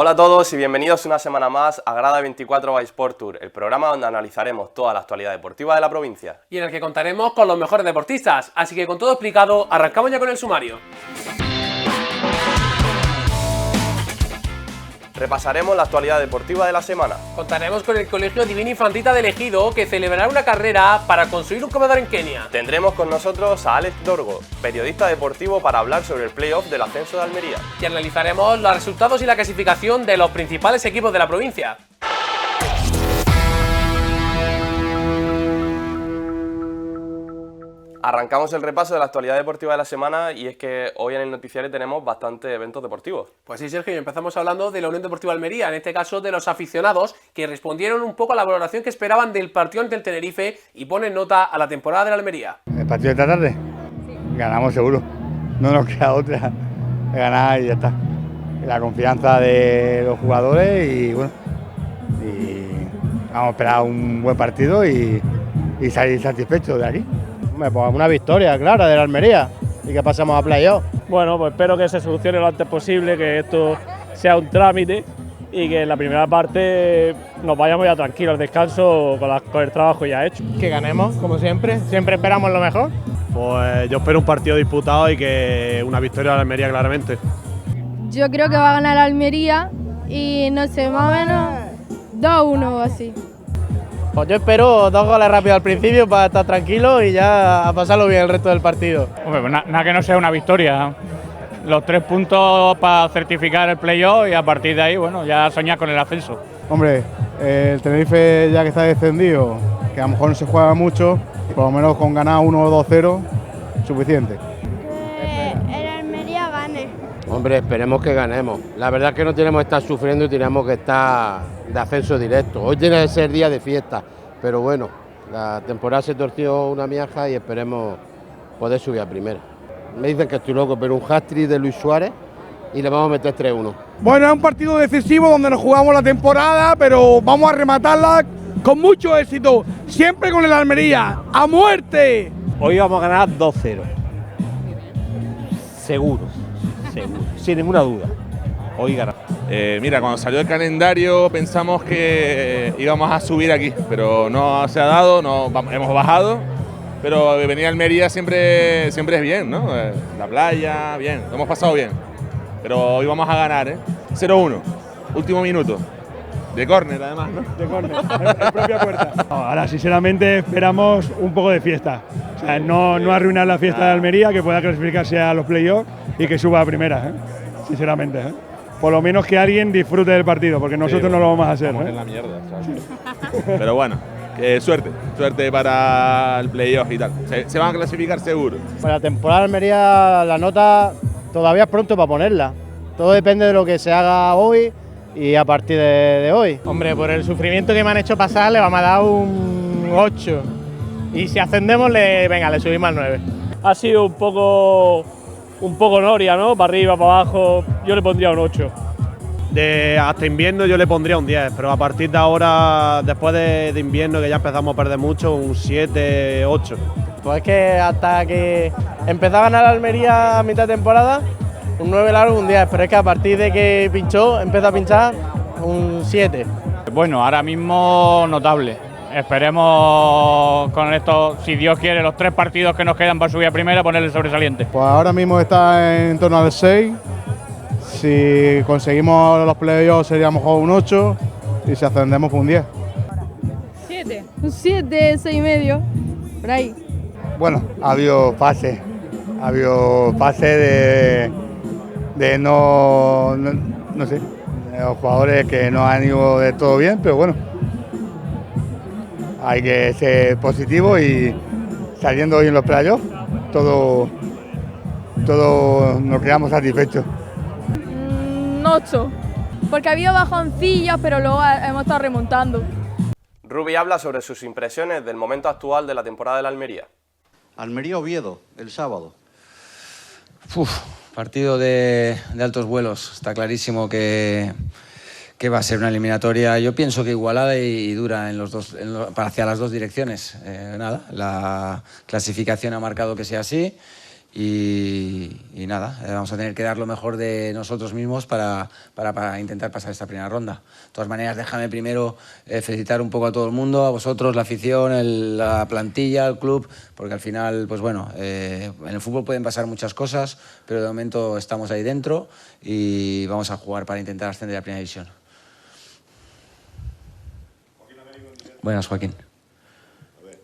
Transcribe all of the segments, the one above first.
Hola a todos y bienvenidos una semana más a Grada 24 by Sport Tour, el programa donde analizaremos toda la actualidad deportiva de la provincia. Y en el que contaremos con los mejores deportistas, así que con todo explicado, arrancamos ya con el sumario. Repasaremos la actualidad deportiva de la semana. Contaremos con el Colegio Divina Infantita de Ejido, que celebrará una carrera para construir un comedor en Kenia. Tendremos con nosotros a Alex Dorgo, periodista deportivo, para hablar sobre el playoff del ascenso de Almería. Y analizaremos los resultados y la clasificación de los principales equipos de la provincia. Arrancamos el repaso de la actualidad deportiva de la semana y es que hoy en el noticiario tenemos bastantes eventos deportivos. Pues sí, Sergio, y empezamos hablando de la Unión Deportiva Almería, en este caso de los aficionados que respondieron un poco a la valoración que esperaban del partido ante el Tenerife y ponen nota a la temporada de la Almería. ¿El partido de esta tarde? Sí. Ganamos seguro, no nos queda otra, ganar y ya está. La confianza de los jugadores y bueno, vamos a esperar un buen partido y salir satisfechos de aquí. Pues una victoria clara de la Almería y que pasemos a playoff. Bueno, pues espero que se solucione lo antes posible, que esto sea un trámite y que en la primera parte nos vayamos ya tranquilos al descanso con el trabajo ya hecho. Que ganemos, como siempre esperamos lo mejor. Pues yo espero un partido disputado y que una victoria de la Almería claramente. Yo creo que va a ganar la Almería y no sé, más o menos 2-1 o así. Pues yo espero 2 goles rápidos al principio para estar tranquilo y ya a pasarlo bien el resto del partido. Hombre, pues nada que no sea una victoria. Los 3 puntos para certificar el playoff y a partir de ahí, bueno, ya soñar con el ascenso. Hombre, el Tenerife ya que está descendido, que a lo mejor no se juega mucho, por lo menos con ganar 1 o 2-0, suficiente. Que el Almería gane. Hombre, esperemos que ganemos. La verdad es que no tenemos que estar sufriendo y tenemos que estar de ascenso directo. Hoy tiene que ser día de fiesta, pero bueno, la temporada se torció una miaja y esperemos poder subir a primera. Me dicen que estoy loco, pero un hat-trick de Luis Suárez y le vamos a meter 3-1. Bueno, es un partido decisivo donde nos jugamos la temporada, pero vamos a rematarla con mucho éxito, siempre con el Almería, ¡a muerte! Hoy vamos a ganar 2-0. Seguro, sin ninguna duda. Hoy ganamos. Mira, cuando salió el calendario pensamos que íbamos a subir aquí, pero no se ha dado, hemos bajado, pero venir a Almería siempre es bien, ¿no? La playa, bien, lo hemos pasado bien, pero hoy vamos a ganar, 0-1, último minuto, de córner además, ¿no? De córner, en propia puerta. Ahora, sinceramente, esperamos un poco de fiesta, o sea, no arruinar la fiesta de Almería, que pueda clasificarse a los playoffs y que suba a primera, sinceramente, Por lo menos que alguien disfrute del partido, porque nosotros no lo vamos a hacer. En la mierda, ¿sabes? Pero bueno, suerte para el playoff y tal. Se van a clasificar seguro. Para la temporada de Almería la nota todavía es pronto para ponerla. Todo depende de lo que se haga hoy y a partir de hoy. Hombre, por el sufrimiento que me han hecho pasar le vamos a dar un 8. Y si ascendemos, le subimos al 9. Ha sido un poco noria, ¿no? Para arriba, para abajo, yo le pondría un 8. Hasta invierno yo le pondría un 10, pero a partir de ahora, después de invierno, que ya empezamos a perder mucho, un 7, 8. Pues es que hasta que empezó a ganar la Almería a mitad de temporada, un 9 largo, un 10, pero es que a partir de que empezó a pinchar, un 7. Bueno, ahora mismo notable. Esperemos con esto, si Dios quiere, los 3 partidos que nos quedan para subir a primera, ponerle sobresaliente. Pues ahora mismo está en torno al 6, si conseguimos los playoffs sería a lo mejor un 8 y si ascendemos pues un 10. 7. Un 7, 6,5, por ahí. Bueno, ha habido fases de no sé, los jugadores que no han ido de todo bien, pero bueno, hay que ser positivo y saliendo hoy en los playoffs, todo nos quedamos satisfechos. 8, porque ha habido bajoncillos, pero luego hemos estado remontando. Rubi habla sobre sus impresiones del momento actual de la temporada de la Almería. Almería-Oviedo, el sábado. Partido de altos vuelos. Está clarísimo que va a ser una eliminatoria, yo pienso que igualada y dura hacia las dos direcciones. La clasificación ha marcado que sea así y nada, vamos a tener que dar lo mejor de nosotros mismos para intentar pasar esta primera ronda. De todas maneras, déjame primero felicitar un poco a todo el mundo, a vosotros, la afición, la plantilla, el club, porque al final, pues bueno, en el fútbol pueden pasar muchas cosas, pero de momento estamos ahí dentro y vamos a jugar para intentar ascender a Primera División. Buenas, Joaquín.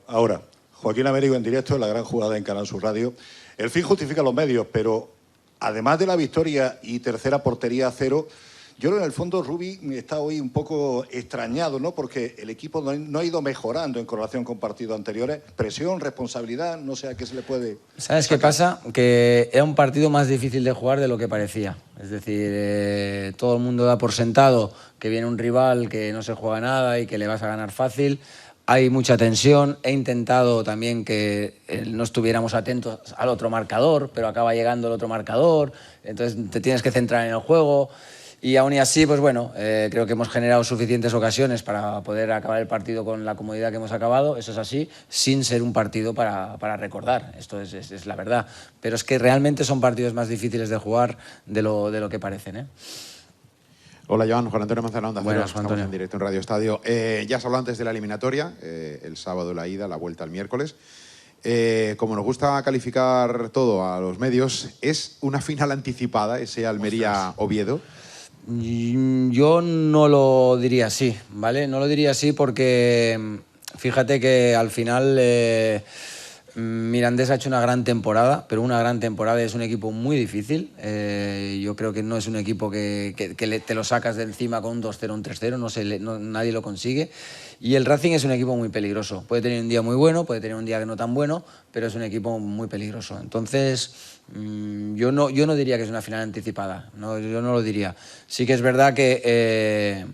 Ahora, Joaquín Américo en directo, en la gran jugada en Canal Sur Radio. El fin justifica los medios, pero además de la victoria y tercera portería a cero, yo creo en el fondo Rubi está hoy un poco extrañado, ¿no? Porque el equipo no ha ido mejorando en correlación con partidos anteriores. Presión, responsabilidad, no sé a qué se le puede... ¿Sabes qué pasa? Que era un partido más difícil de jugar de lo que parecía. Es decir, todo el mundo da por sentado que viene un rival que no se juega nada y que le vas a ganar fácil. Hay mucha tensión. He intentado también que no estuviéramos atentos al otro marcador, pero acaba llegando el otro marcador. Entonces te tienes que centrar en el juego. Y aún y así, pues bueno, creo que hemos generado suficientes ocasiones para poder acabar el partido con la comodidad que hemos acabado. Eso es así, sin ser un partido para recordar. Esto es la verdad. Pero es que realmente son partidos más difíciles de jugar de lo que parecen, ¿eh? Hola, Joan. Juan Antonio Manzano, Onda Cero. Buenas, Juan Estamos Antonio. en directo en Radio Estadio. Ya se habló antes de la eliminatoria, el sábado la ida, la vuelta el miércoles. Como nos gusta calificar todo a los medios, ¿es una final anticipada ese Almería-Oviedo? Yo no lo diría así, ¿vale? No lo diría así porque fíjate que al final Mirandés ha hecho una gran temporada, pero una gran temporada. Es un equipo muy difícil. Yo creo que no es un equipo que te lo sacas de encima con un 2-0, un 3-0, nadie lo consigue. Y el Racing es un equipo muy peligroso. Puede tener un día muy bueno, puede tener un día que no tan bueno, pero es un equipo muy peligroso. Entonces, yo no diría que es una final anticipada. No, yo no lo diría. Sí que es verdad que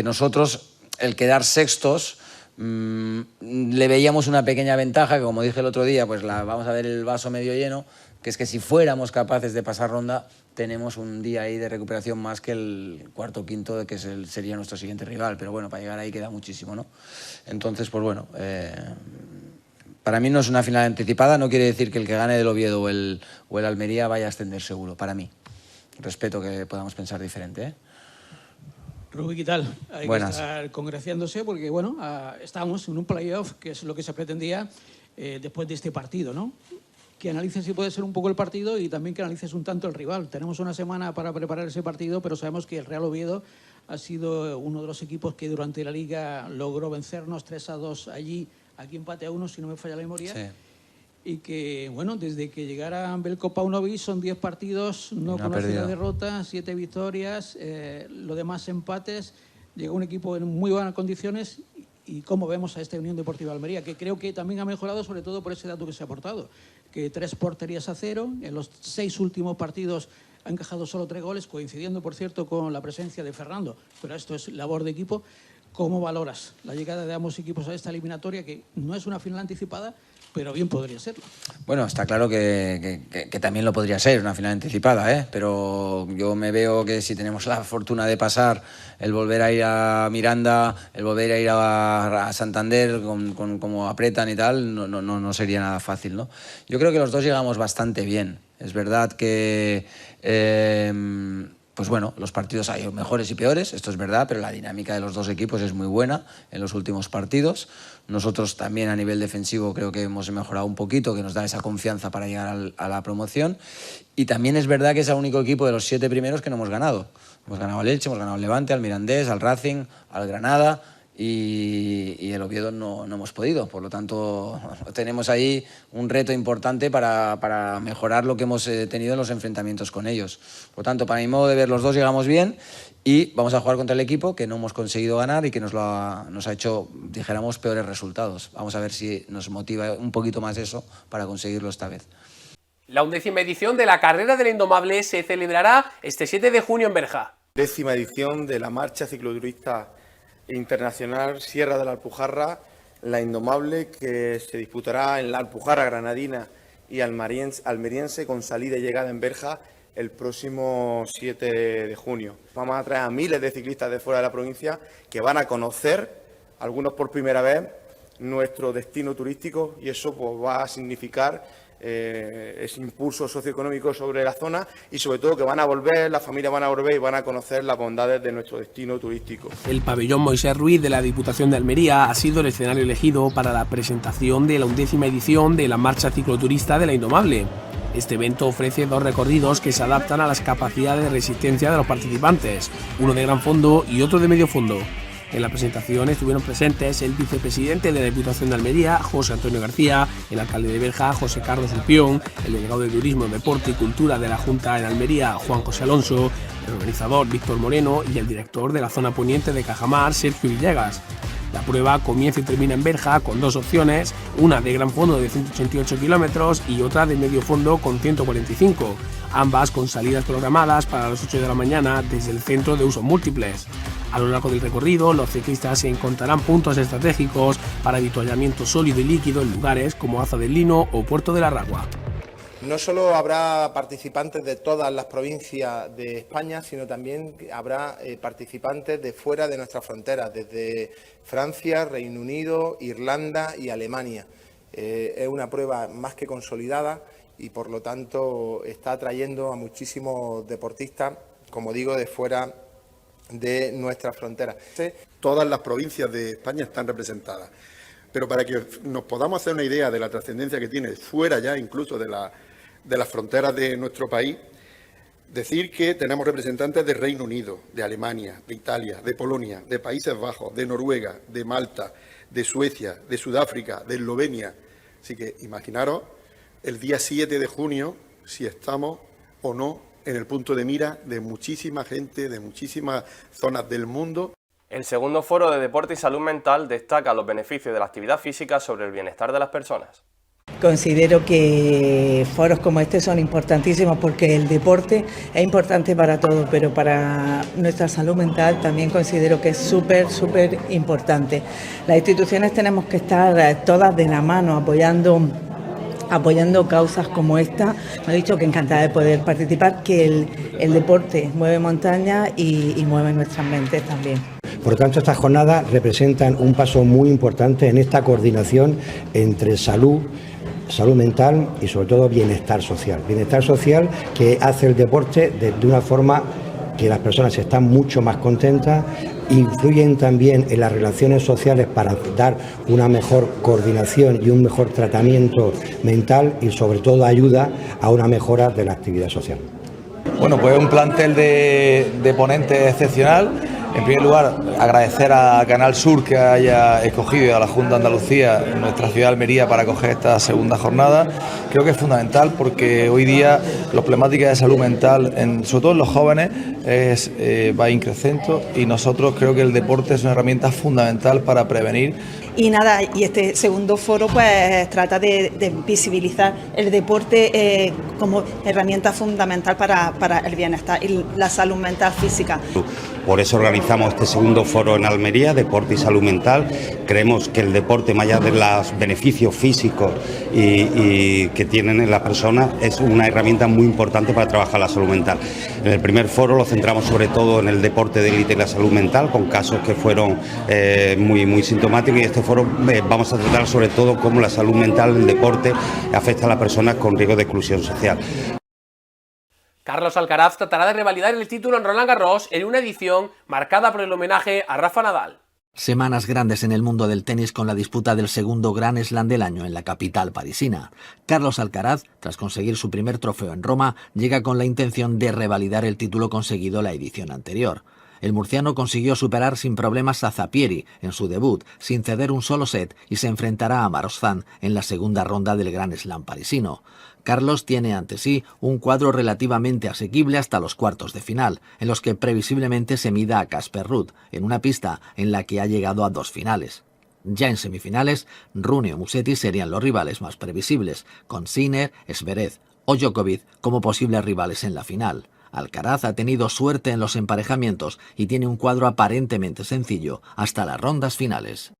nosotros, el quedar sextos, le veíamos una pequeña ventaja, que como dije el otro día, pues vamos a ver el vaso medio lleno, que es que si fuéramos capaces de pasar ronda, tenemos un día ahí de recuperación más que el cuarto o quinto, que sería nuestro siguiente rival. Pero bueno, para llegar ahí queda muchísimo, ¿no? Entonces, pues bueno, para mí no es una final anticipada. No quiere decir que el que gane del Oviedo o el Almería vaya a ascender seguro, para mí. Respeto que podamos pensar diferente, ¿eh? Rubí, ¿qué tal? Hay Buenas. que estar congraciándose porque, bueno, estamos en un playoff, que es lo que se pretendía después de este partido, ¿no? Que analices si puede ser un poco el partido y también que analices un tanto el rival. Tenemos una semana para preparar ese partido, pero sabemos que el Real Oviedo ha sido uno de los equipos que durante la Liga logró vencernos 3-2 allí, aquí empate a 1, si no me falla la memoria. Sí. Y que, bueno, desde que llegara Belko Paunovic son 10 partidos, no conocido derrotas, 7 victorias, lo demás empates. Llegó un equipo en muy buenas condiciones y como vemos a esta Unión Deportiva Almería, que creo que también ha mejorado, sobre todo por ese dato que se ha aportado, que 3 porterías a 0, en los 6 últimos partidos ha encajado solo 3 goles, coincidiendo, por cierto, con la presencia de Fernando, pero esto es labor de equipo. ¿Cómo valoras la llegada de ambos equipos a esta eliminatoria, que no es una final anticipada, pero bien podría serlo? Bueno, está claro que también lo podría ser, una final anticipada, ¿eh? Pero yo me veo que si tenemos la fortuna de pasar, el volver a ir a Miranda, el volver a ir a Santander, con como apretan y tal, no sería nada fácil, ¿no? Yo creo que los dos llegamos bastante bien. Es verdad que... pues bueno, los partidos hay mejores y peores, esto es verdad, pero la dinámica de los dos equipos es muy buena en los últimos partidos. Nosotros también a nivel defensivo creo que hemos mejorado un poquito, que nos da esa confianza para llegar a la promoción. Y también es verdad que es el único equipo de los 7 primeros que no hemos ganado. Hemos ganado al Elche, hemos ganado al Levante, al Mirandés, al Racing, al Granada. Y el Oviedo no hemos podido. Por lo tanto, tenemos ahí un reto importante para mejorar lo que hemos tenido en los enfrentamientos con ellos. Por lo tanto, para mi modo de ver, los dos llegamos bien y vamos a jugar contra el equipo que no hemos conseguido ganar y que nos ha hecho, dijéramos, peores resultados. Vamos a ver si nos motiva un poquito más eso para conseguirlo esta vez. La 11ª edición de la Carrera del Indomable se celebrará este 7 de junio en Berja. 10ª edición de la Marcha Cicloturista Internacional Sierra de la Alpujarra, la Indomable, que se disputará en la Alpujarra granadina y almeriense, con salida y llegada en Berja el próximo 7 de junio. Vamos a traer a miles de ciclistas de fuera de la provincia que van a conocer, algunos por primera vez, nuestro destino turístico, y eso pues va a significar ese impulso socioeconómico sobre la zona y sobre todo que van a volver, las familias van a volver y van a conocer las bondades de nuestro destino turístico. El pabellón Moisés Ruiz de la Diputación de Almería ha sido el escenario elegido para la presentación de la 11ª edición de la Marcha Cicloturista de la Indomable. Este evento ofrece 2 recorridos que se adaptan a las capacidades de resistencia de los participantes, uno de gran fondo y otro de medio fondo. En la presentación estuvieron presentes el vicepresidente de la Diputación de Almería, José Antonio García, el alcalde de Berja, José Carlos Urpión, el delegado de Turismo, Deporte y Cultura de la Junta en Almería, Juan José Alonso, el organizador Víctor Moreno y el director de la zona poniente de Cajamar, Sergio Villegas. La prueba comienza y termina en Berja con 2 opciones, una de gran fondo de 188 kilómetros y otra de medio fondo con 145, ambas con salidas programadas para las 8 de la mañana desde el centro de usos múltiples. A lo largo del recorrido, los ciclistas encontrarán puntos estratégicos para avituallamiento sólido y líquido en lugares como Aza del Lino o Puerto de la Ragua. No solo habrá participantes de todas las provincias de España, sino también habrá participantes de fuera de nuestras fronteras, desde Francia, Reino Unido, Irlanda y Alemania. Es una prueba más que consolidada y por lo tanto está atrayendo a muchísimos deportistas, como digo, de fuera de nuestras fronteras. Todas las provincias de España están representadas, pero para que nos podamos hacer una idea de la trascendencia que tiene fuera ya incluso de las fronteras de nuestro país, decir que tenemos representantes de Reino Unido, de Alemania, de Italia, de Polonia, de Países Bajos, de Noruega, de Malta, de Suecia, de Sudáfrica, de Eslovenia. Así que imaginaros el día 7 de junio si estamos o no en el punto de mira de muchísima gente, de muchísimas zonas del mundo. El segundo foro de Deporte y Salud Mental destaca los beneficios de la actividad física sobre el bienestar de las personas. Considero que foros como este son importantísimos porque el deporte es importante para todos, pero para nuestra salud mental también considero que es súper importante. Las instituciones tenemos que estar todas de la mano apoyando causas como esta. Me he dicho que encantada de poder participar, que el deporte mueve montañas y mueve nuestras mentes también. Por lo tanto, estas jornadas representan un paso muy importante en esta coordinación entre salud mental y sobre todo bienestar social. Bienestar social que hace el deporte de una forma que las personas están mucho más contentas, influyen también en las relaciones sociales para dar una mejor coordinación y un mejor tratamiento mental y sobre todo ayuda a una mejora de la actividad social. Bueno, pues un plantel de ponentes excepcional. En primer lugar, agradecer a Canal Sur que haya escogido y a la Junta de Andalucía nuestra ciudad de Almería para acoger esta segunda jornada. Creo que es fundamental porque hoy día la problemática de salud mental, sobre todo en los jóvenes, va increciendo y nosotros creo que el deporte es una herramienta fundamental para prevenir. Y nada, y este segundo foro pues trata de visibilizar el deporte como herramienta fundamental para el bienestar y la salud mental física. Por eso organizamos este segundo foro en Almería, Deporte y Salud Mental. Creemos que el deporte, más allá de los beneficios físicos y que tienen en las personas, es una herramienta muy importante para trabajar la salud mental. En el primer foro lo centramos sobre todo en el deporte de élite y la salud mental, con casos que fueron muy sintomáticos, y este foro vamos a tratar sobre todo cómo la salud mental del deporte afecta a las personas con riesgo de exclusión social. Carlos Alcaraz tratará de revalidar el título en Roland Garros en una edición marcada por el homenaje a Rafa Nadal. Semanas grandes en el mundo del tenis con la disputa del segundo Grand Slam del año en la capital parisina. Carlos Alcaraz, tras conseguir su primer trofeo en Roma, llega con la intención de revalidar el título conseguido la edición anterior. El murciano consiguió superar sin problemas a Zapieri en su debut, sin ceder un solo set, y se enfrentará a Marozsan en la segunda ronda del Grand Slam parisino. Carlos tiene ante sí un cuadro relativamente asequible hasta los cuartos de final, en los que previsiblemente se mida a Casper Ruud, en una pista en la que ha llegado a 2 finales. Ya en semifinales, Rune o Musetti serían los rivales más previsibles, con Sinner, Zverev o Djokovic como posibles rivales en la final. Alcaraz ha tenido suerte en los emparejamientos y tiene un cuadro aparentemente sencillo hasta las rondas finales.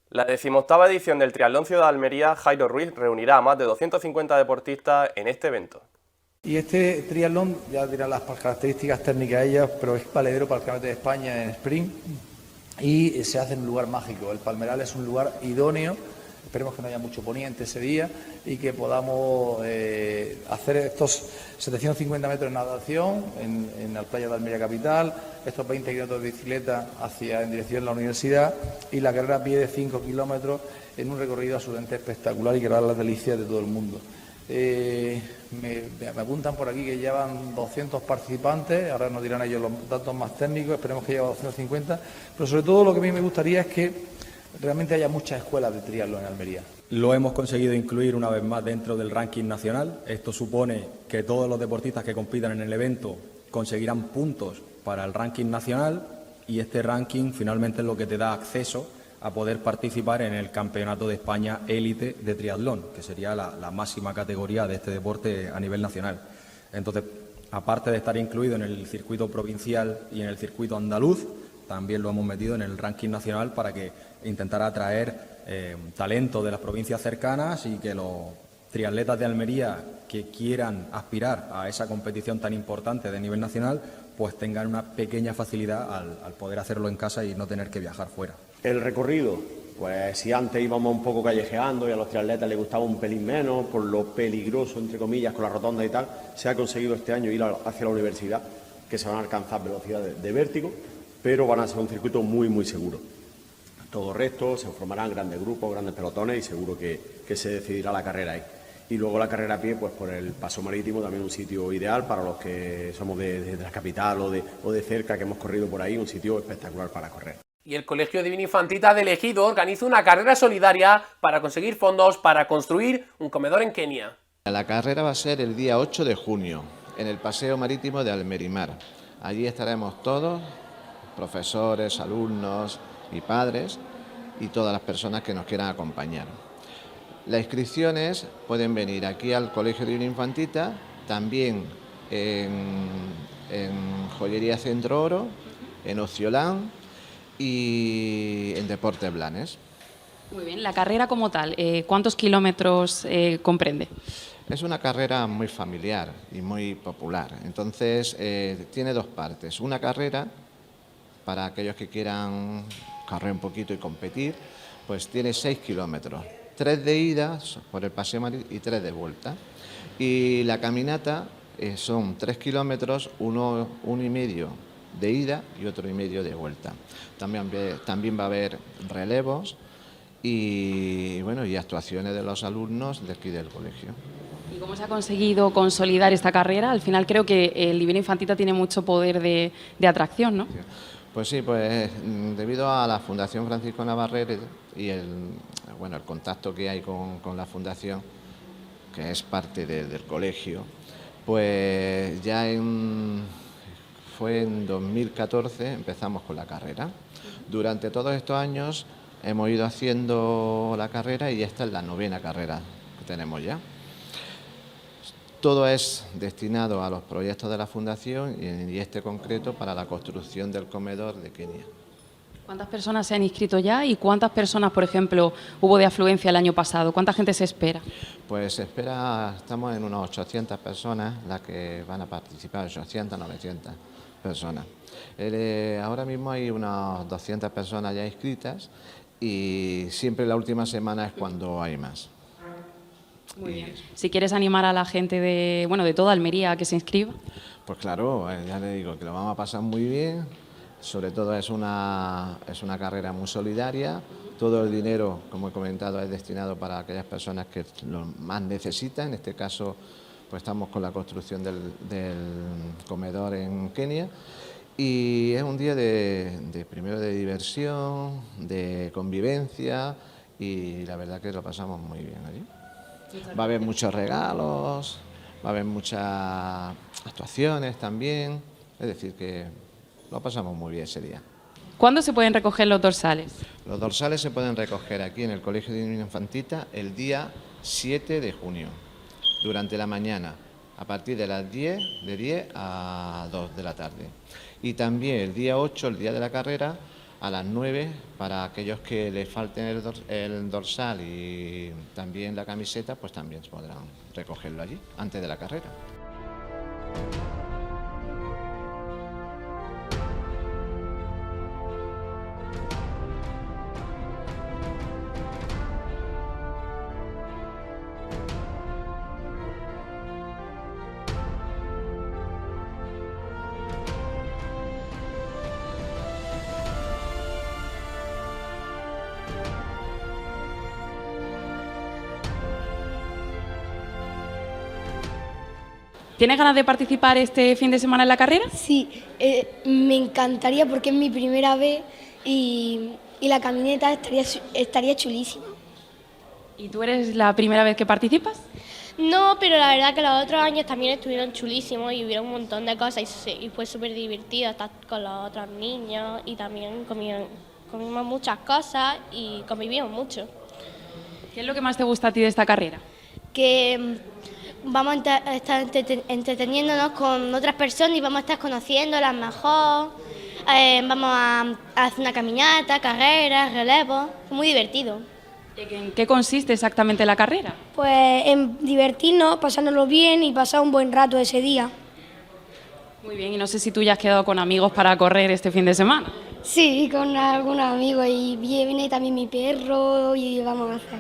La 18ª edición del Triatlón Ciudad de Almería, Jairo Ruiz, reunirá a más de 250 deportistas en este evento. Y este triatlón, ya dirán las características técnicas de ellas, pero es valedero para el Campeonato de España en sprint y se hace en un lugar mágico. El Palmeral es un lugar idóneo esperemos que no haya mucho poniente ese día y que podamos hacer estos 750 metros de natación en la playa de Almería Capital, estos 20 kilómetros de bicicleta en dirección a la universidad y la carrera a pie de 5 kilómetros en un recorrido absolutamente espectacular y que hará las delicias de todo el mundo. Me apuntan por aquí que llevan 200 participantes, ahora nos dirán ellos los datos más técnicos, esperemos que lleve 250, pero sobre todo lo que a mí me gustaría es que realmente haya muchas escuelas de triatlón en Almería. Lo hemos conseguido incluir una vez más dentro del ranking nacional. Esto supone que todos los deportistas que compitan en el evento conseguirán puntos para el ranking nacional y este ranking finalmente es lo que te da acceso a poder participar en el Campeonato de España élite de triatlón, que sería la máxima categoría de este deporte a nivel nacional. Entonces, aparte de estar incluido en el circuito provincial y en el circuito andaluz, también lo hemos metido en el ranking nacional para que intentara atraer talento de las provincias cercanas y que los triatletas de Almería que quieran aspirar a esa competición tan importante de nivel nacional, pues tengan una pequeña facilidad al poder hacerlo en casa y no tener que viajar fuera. El recorrido, pues si antes íbamos un poco callejeando y a los triatletas les gustaba un pelín menos por lo peligroso, entre comillas, con la rotonda y tal, se ha conseguido este año ir hacia la universidad, que se van a alcanzar velocidades de vértigo, pero van a ser un circuito muy, muy seguro. Todo recto, se formarán grandes grupos, grandes pelotones y seguro que se decidirá la carrera ahí. Y luego la carrera a pie, pues por el Paso Marítimo, también un sitio ideal para los que somos de la capital o de cerca, que hemos corrido por ahí, un sitio espectacular para correr. Y el Colegio Divina Infantita de Ejido organiza una carrera solidaria para conseguir fondos para construir un comedor en Kenia. La carrera va a ser el día 8 de junio, en el Paseo Marítimo de Almerimar. Allí estaremos todos, profesores, alumnos y padres, y todas las personas que nos quieran acompañar. Las inscripciones pueden venir aquí al Colegio Divina Infantita, también en Joyería Centro Oro, en Ociolán y en Deportes Blanes. Muy bien, la carrera como tal, ¿cuántos kilómetros comprende? Es una carrera muy familiar y muy popular, entonces tiene dos partes. Una carrera para aquellos que quieran correr un poquito y competir, pues tiene 6 kilómetros, 3 de ida por el paseo marítimo y 3 de vuelta. Y la caminata son 3 kilómetros, uno y medio de ida y otro y medio de vuelta. También va a haber relevos y bueno, y actuaciones de los alumnos de aquí del colegio. ¿Y cómo se ha conseguido consolidar esta carrera? Al final creo que el Divina Infantita tiene mucho poder de atracción, ¿no? Pues sí, pues debido a la Fundación Francisco Navarrete y el contacto que hay con la Fundación, que es parte del colegio, pues ya fue en 2014 empezamos con la carrera. Durante todos estos años hemos ido haciendo la carrera y esta es la 9ª carrera que tenemos ya. Todo es destinado a los proyectos de la Fundación y este concreto para la construcción del comedor de Kenia. ¿Cuántas personas se han inscrito ya y cuántas personas, por ejemplo, hubo de afluencia el año pasado? ¿Cuánta gente se espera? Pues se espera, estamos en unas 800 personas las que van a participar, 800, 900 personas. Ahora mismo hay unas 200 personas ya inscritas y siempre la última semana es cuando hay más. Muy bien. Si quieres animar a la gente de toda Almería a que se inscriba. Pues claro, ya le digo que lo vamos a pasar muy bien, sobre todo es una carrera muy solidaria, todo el dinero, como he comentado, es destinado para aquellas personas que lo más necesitan, en este caso pues estamos con la construcción del comedor en Kenia y es un día primero de diversión, de convivencia y la verdad que lo pasamos muy bien allí. Va a haber muchos regalos, va a haber muchas actuaciones también, es decir que lo pasamos muy bien ese día. ¿Cuándo se pueden recoger los dorsales? Los dorsales se pueden recoger aquí en el Colegio Divina Infantita el día 7 de junio, durante la mañana, a partir de las 10, de 10 a 2 de la tarde. Y también el día 8, el día de la carrera, a las 9, para aquellos que les falten el dorsal y también la camiseta, pues también podrán recogerlo allí, antes de la carrera. ¿Tienes ganas de participar este fin de semana en la carrera? Sí, me encantaría porque es mi primera vez y la camineta estaría chulísima. ¿Y tú eres la primera vez que participas? No, pero la verdad que los otros años también estuvieron chulísimos y hubo un montón de cosas y fue súper divertido estar con los otros niños y también comimos muchas cosas y convivimos mucho. ¿Qué es lo que más te gusta a ti de esta carrera? Que vamos a estar entreteniéndonos con otras personas y vamos a estar conociéndolas mejor, vamos a hacer una caminata, carreras, relevos, muy divertido. ¿En qué consiste exactamente la carrera? Pues en divertirnos, pasárnoslo bien y pasar un buen rato ese día. Muy bien, y no sé si tú ya has quedado con amigos para correr este fin de semana. Sí, con algunos amigos y viene también mi perro y vamos a hacer.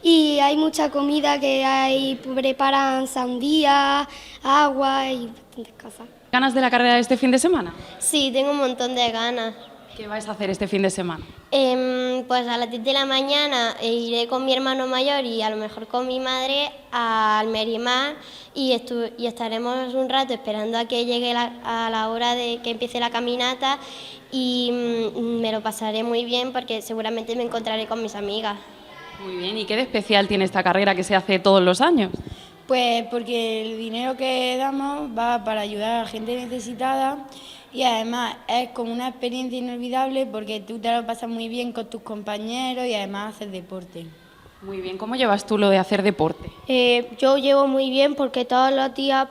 Y hay mucha comida que preparan sandía, agua y bastantes cosas. ¿Ganas de la carrera de este fin de semana? Sí, tengo un montón de ganas. ¿Qué vais a hacer este fin de semana? Pues a las 10 de la mañana iré con mi hermano mayor y a lo mejor con mi madre a Almerimar y estaremos un rato esperando a que llegue a la hora de que empiece la caminata y me lo pasaré muy bien porque seguramente me encontraré con mis amigas. Muy bien, ¿y qué de especial tiene esta carrera que se hace todos los años? Pues porque el dinero que damos va para ayudar a gente necesitada y además es como una experiencia inolvidable porque tú te lo pasas muy bien con tus compañeros y además haces deporte. Muy bien, ¿cómo llevas tú lo de hacer deporte? Yo llevo muy bien porque todos los días,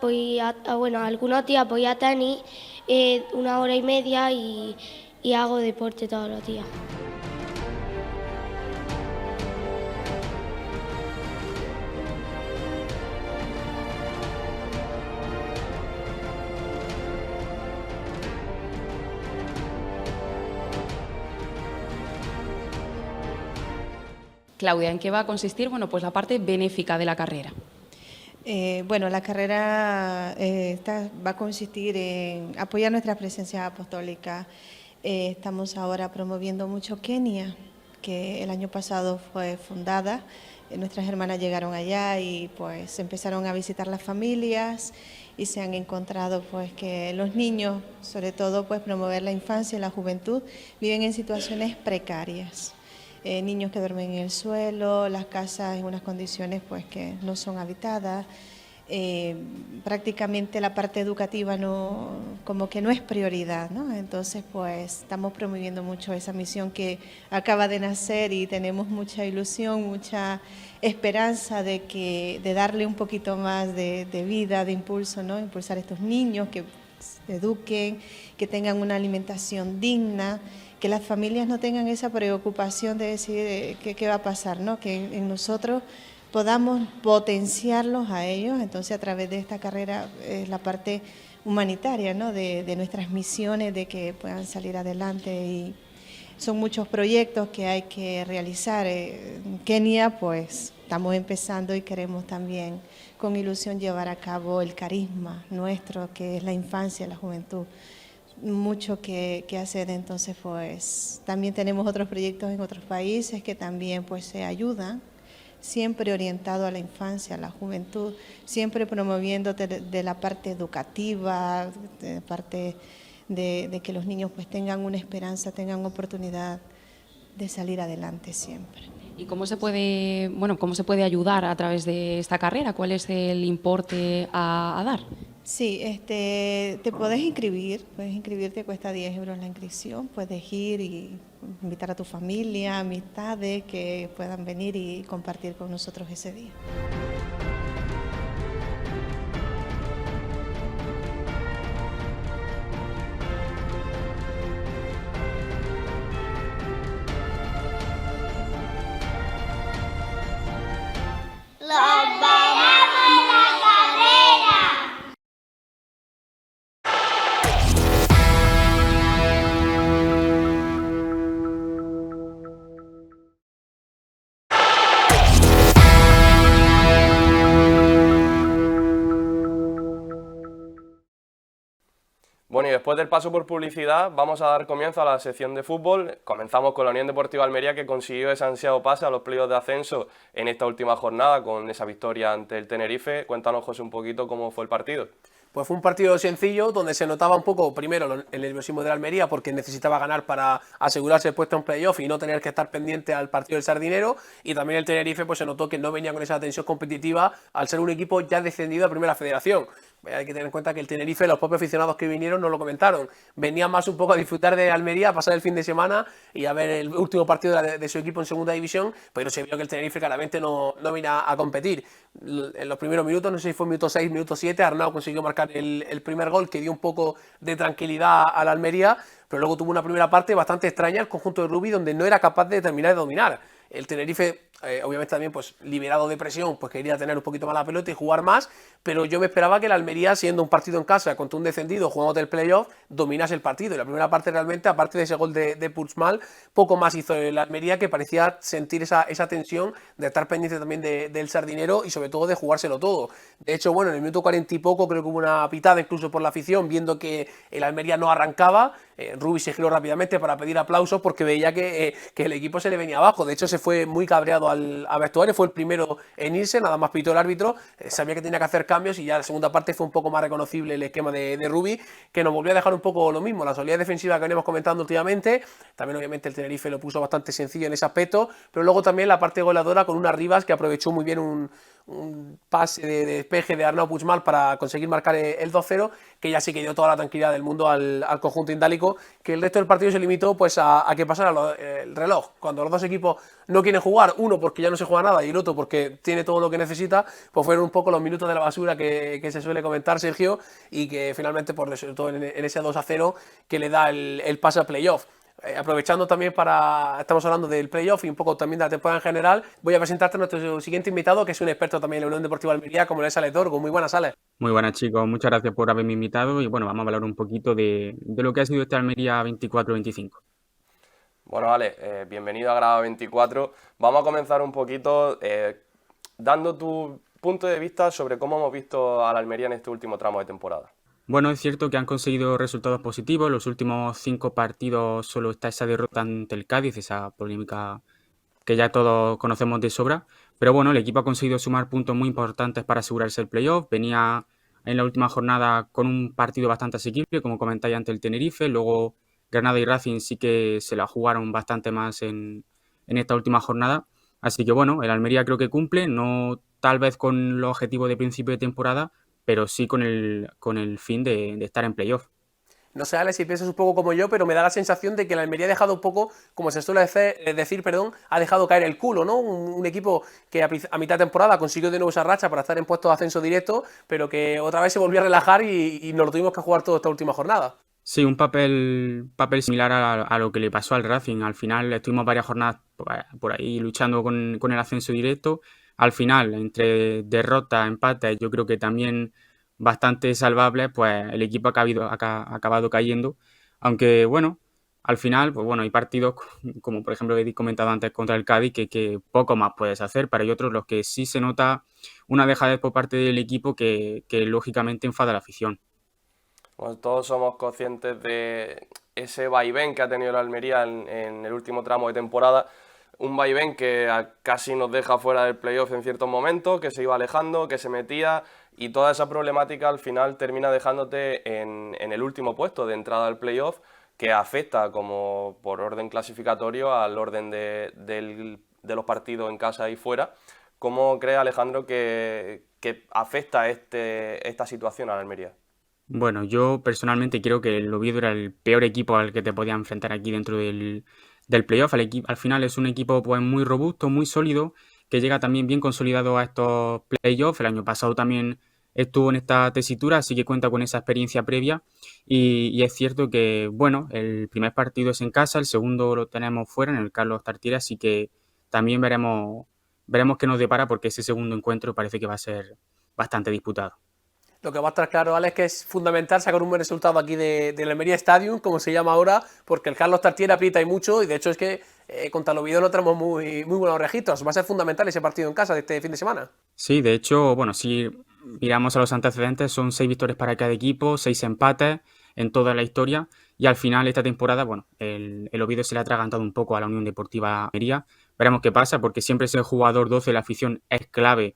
algunos días voy a tenis 1 hora y media y hago deporte todos los días. Claudia, ¿en qué va a consistir? Bueno, pues la parte benéfica de la carrera. La carrera va a consistir en apoyar nuestra presencia apostólica. Estamos ahora promoviendo mucho Kenia, que el año pasado fue fundada. Nuestras hermanas llegaron allá y pues empezaron a visitar las familias y se han encontrado pues que los niños, sobre todo pues promover la infancia y la juventud, viven en situaciones precarias. Niños que duermen en el suelo, las casas en unas condiciones pues que no son habitadas, prácticamente la parte educativa como que no es prioridad, ¿no? Entonces pues estamos promoviendo mucho esa misión que acaba de nacer y tenemos mucha ilusión, mucha esperanza de darle un poquito más de vida, de impulso, ¿no? Impulsar a estos niños que se eduquen, que tengan una alimentación digna, que las familias no tengan esa preocupación de decir qué va a pasar, ¿no? Que en nosotros podamos potenciarlos a ellos, entonces a través de esta carrera es la parte humanitaria, ¿no? de nuestras misiones, de que puedan salir adelante y son muchos proyectos que hay que realizar. En Kenia pues estamos empezando y queremos también con ilusión llevar a cabo el carisma nuestro, que es la infancia, la juventud. Mucho que hacer, entonces pues también tenemos otros proyectos en otros países que también pues se ayudan, siempre orientado a la infancia, a la juventud, siempre promoviendo de la parte educativa, de parte de que los niños pues tengan una esperanza, tengan oportunidad de salir adelante siempre. ¿Y cómo se puede ayudar a través de esta carrera? ¿Cuál es el importe a dar? Sí, te puedes inscribirte, cuesta 10 euros la inscripción, puedes ir y invitar a tu familia, amistades que puedan venir y compartir con nosotros ese día. Bueno, y después del paso por publicidad, vamos a dar comienzo a la sección de fútbol. Comenzamos con la Unión Deportiva Almería, que consiguió ese ansiado pase a los playoffs de ascenso en esta última jornada con esa victoria ante el Tenerife. Cuéntanos, José, un poquito cómo fue el partido. Pues fue un partido sencillo donde se notaba un poco, primero, el nerviosismo de la Almería porque necesitaba ganar para asegurarse el puesto en playoff y no tener que estar pendiente al partido del Sardinero, y también el Tenerife pues se notó que no venía con esa tensión competitiva al ser un equipo ya descendido a Primera Federación. Hay que tener en cuenta que el Tenerife, los propios aficionados que vinieron nos lo comentaron, venían más un poco a disfrutar de Almería, a pasar el fin de semana y a ver el último partido de su equipo en segunda división, pero se vio que el Tenerife claramente no vino a competir. En los primeros minutos, no sé si fue minuto 6, minuto 7, Arnau consiguió marcar el primer gol que dio un poco de tranquilidad a la Almería, pero luego tuvo una primera parte bastante extraña el conjunto de Rubi, donde no era capaz de terminar de dominar. El Tenerife, obviamente también pues liberado de presión, pues quería tener un poquito más la pelota y jugar más, pero yo me esperaba que la Almería, siendo un partido en casa contra un descendido, jugando del playoff, dominase el partido. Y la primera parte realmente, aparte de ese gol de Puigmal, poco más hizo la Almería, que parecía sentir esa tensión de estar pendiente también del Sardinero y sobre todo de jugárselo todo. De hecho, bueno, en el minuto 40 y poco creo que hubo una pitada incluso por la afición, viendo que el Almería no arrancaba. Rubi se giró rápidamente para pedir aplausos porque veía que el equipo se le venía abajo. De hecho, se fue muy cabreado al vestuario, fue el primero en irse, nada más pitó el árbitro, sabía que tenía que hacer cambios y ya la segunda parte fue un poco más reconocible el esquema de Rubi, que nos volvió a dejar un poco lo mismo, la solidez defensiva que veníamos comentando últimamente. También obviamente el Tenerife lo puso bastante sencillo en ese aspecto, pero luego también la parte goleadora con una Rivas que aprovechó muy bien un pase de despeje de Arnau Puigmal para conseguir marcar el 2-0, que ya sí que dio toda la tranquilidad del mundo al conjunto indálico, que el resto del partido se limitó pues a que pasara el reloj. Cuando los dos equipos no quieren jugar, uno porque ya no se juega nada y el otro porque tiene todo lo que necesita, pues fueron un poco los minutos de la basura que se suele comentar, Sergio, y que finalmente pues resultó en ese 2-0 que le da el pase a playoff. Aprovechando también estamos hablando del playoff y un poco también de la temporada en general, voy a presentarte a nuestro siguiente invitado, que es un experto también en la Unión Deportiva Almería, como es Alex Dorgo. Muy buenas, Alex. Muy buenas, chicos, muchas gracias por haberme invitado y bueno, vamos a hablar un poquito de lo que ha sido este Almería 24-25. Bueno, Alex, bienvenido a Grado 24. Vamos a comenzar un poquito dando tu punto de vista sobre cómo hemos visto a la Almería en este último tramo de temporada. Bueno, es cierto que han conseguido resultados positivos. Los últimos 5 partidos solo está esa derrota ante el Cádiz, esa polémica que ya todos conocemos de sobra. Pero bueno, el equipo ha conseguido sumar puntos muy importantes para asegurarse el playoff. Venía en la última jornada con un partido bastante asequible, como comentáis, ante el Tenerife. Luego Granada y Racing sí que se la jugaron bastante más en esta última jornada. Así que bueno, el Almería creo que cumple, no tal vez con los objetivos de principio de temporada, pero sí con el fin de estar en playoff. No sé, Alex, si piensas un poco como yo, pero me da la sensación de que la Almería ha dejado un poco, como se suele decir, ha dejado caer el culo, ¿no? Un equipo que a mitad de temporada consiguió de nuevo esa racha para estar en puestos de ascenso directo, pero que otra vez se volvió a relajar y nos lo tuvimos que jugar toda esta última jornada. Sí, un papel similar a lo que le pasó al Racing. Al final estuvimos varias jornadas por ahí luchando con el ascenso directo. Al final, entre derrotas, empates, yo creo que también bastante salvables, pues el equipo ha acabado cayendo. Aunque, bueno, al final, pues bueno, hay partidos como por ejemplo que he comentado antes contra el Cádiz que poco más puedes hacer, pero hay otros los que sí se nota una dejadez por parte del equipo que lógicamente enfada a la afición. Bueno, todos somos conscientes de ese vaivén que ha tenido la Almería en el último tramo de temporada. Un vaivén que casi nos deja fuera del playoff en ciertos momentos, que se iba alejando, que se metía, y toda esa problemática al final termina dejándote en el último puesto de entrada al playoff, que afecta como por orden clasificatorio al orden de los partidos en casa y fuera. ¿Cómo cree, Alejandro, que afecta esta situación a la Almería? Bueno, yo personalmente creo que el Oviedo era el peor equipo al que te podía enfrentar aquí dentro del playoff. Al final es un equipo pues muy robusto, muy sólido, que llega también bien consolidado a estos playoffs. El año pasado también estuvo en esta tesitura, así que cuenta con esa experiencia previa. Y es cierto que, bueno, el primer partido es en casa, el segundo lo tenemos fuera, en el Carlos Tartiere, así que también veremos qué nos depara, porque ese segundo encuentro parece que va a ser bastante disputado. Lo que va a estar claro, Alex, que es fundamental sacar un buen resultado aquí del Almería Stadium, como se llama ahora, porque el Carlos Tartiere aprieta y mucho, y de hecho es que contra el Oviedo no tenemos muy buenos registros. Va a ser fundamental ese partido en casa de este fin de semana. Sí, de hecho, bueno, si miramos a los antecedentes, son 6 victorias para cada equipo, 6 empates. en toda la historia. Y al final, esta temporada, bueno, el Oviedo se le ha atragantado un poco a la Unión Deportiva Almería. Veremos qué pasa, porque siempre ese jugador 12 de la afición es clave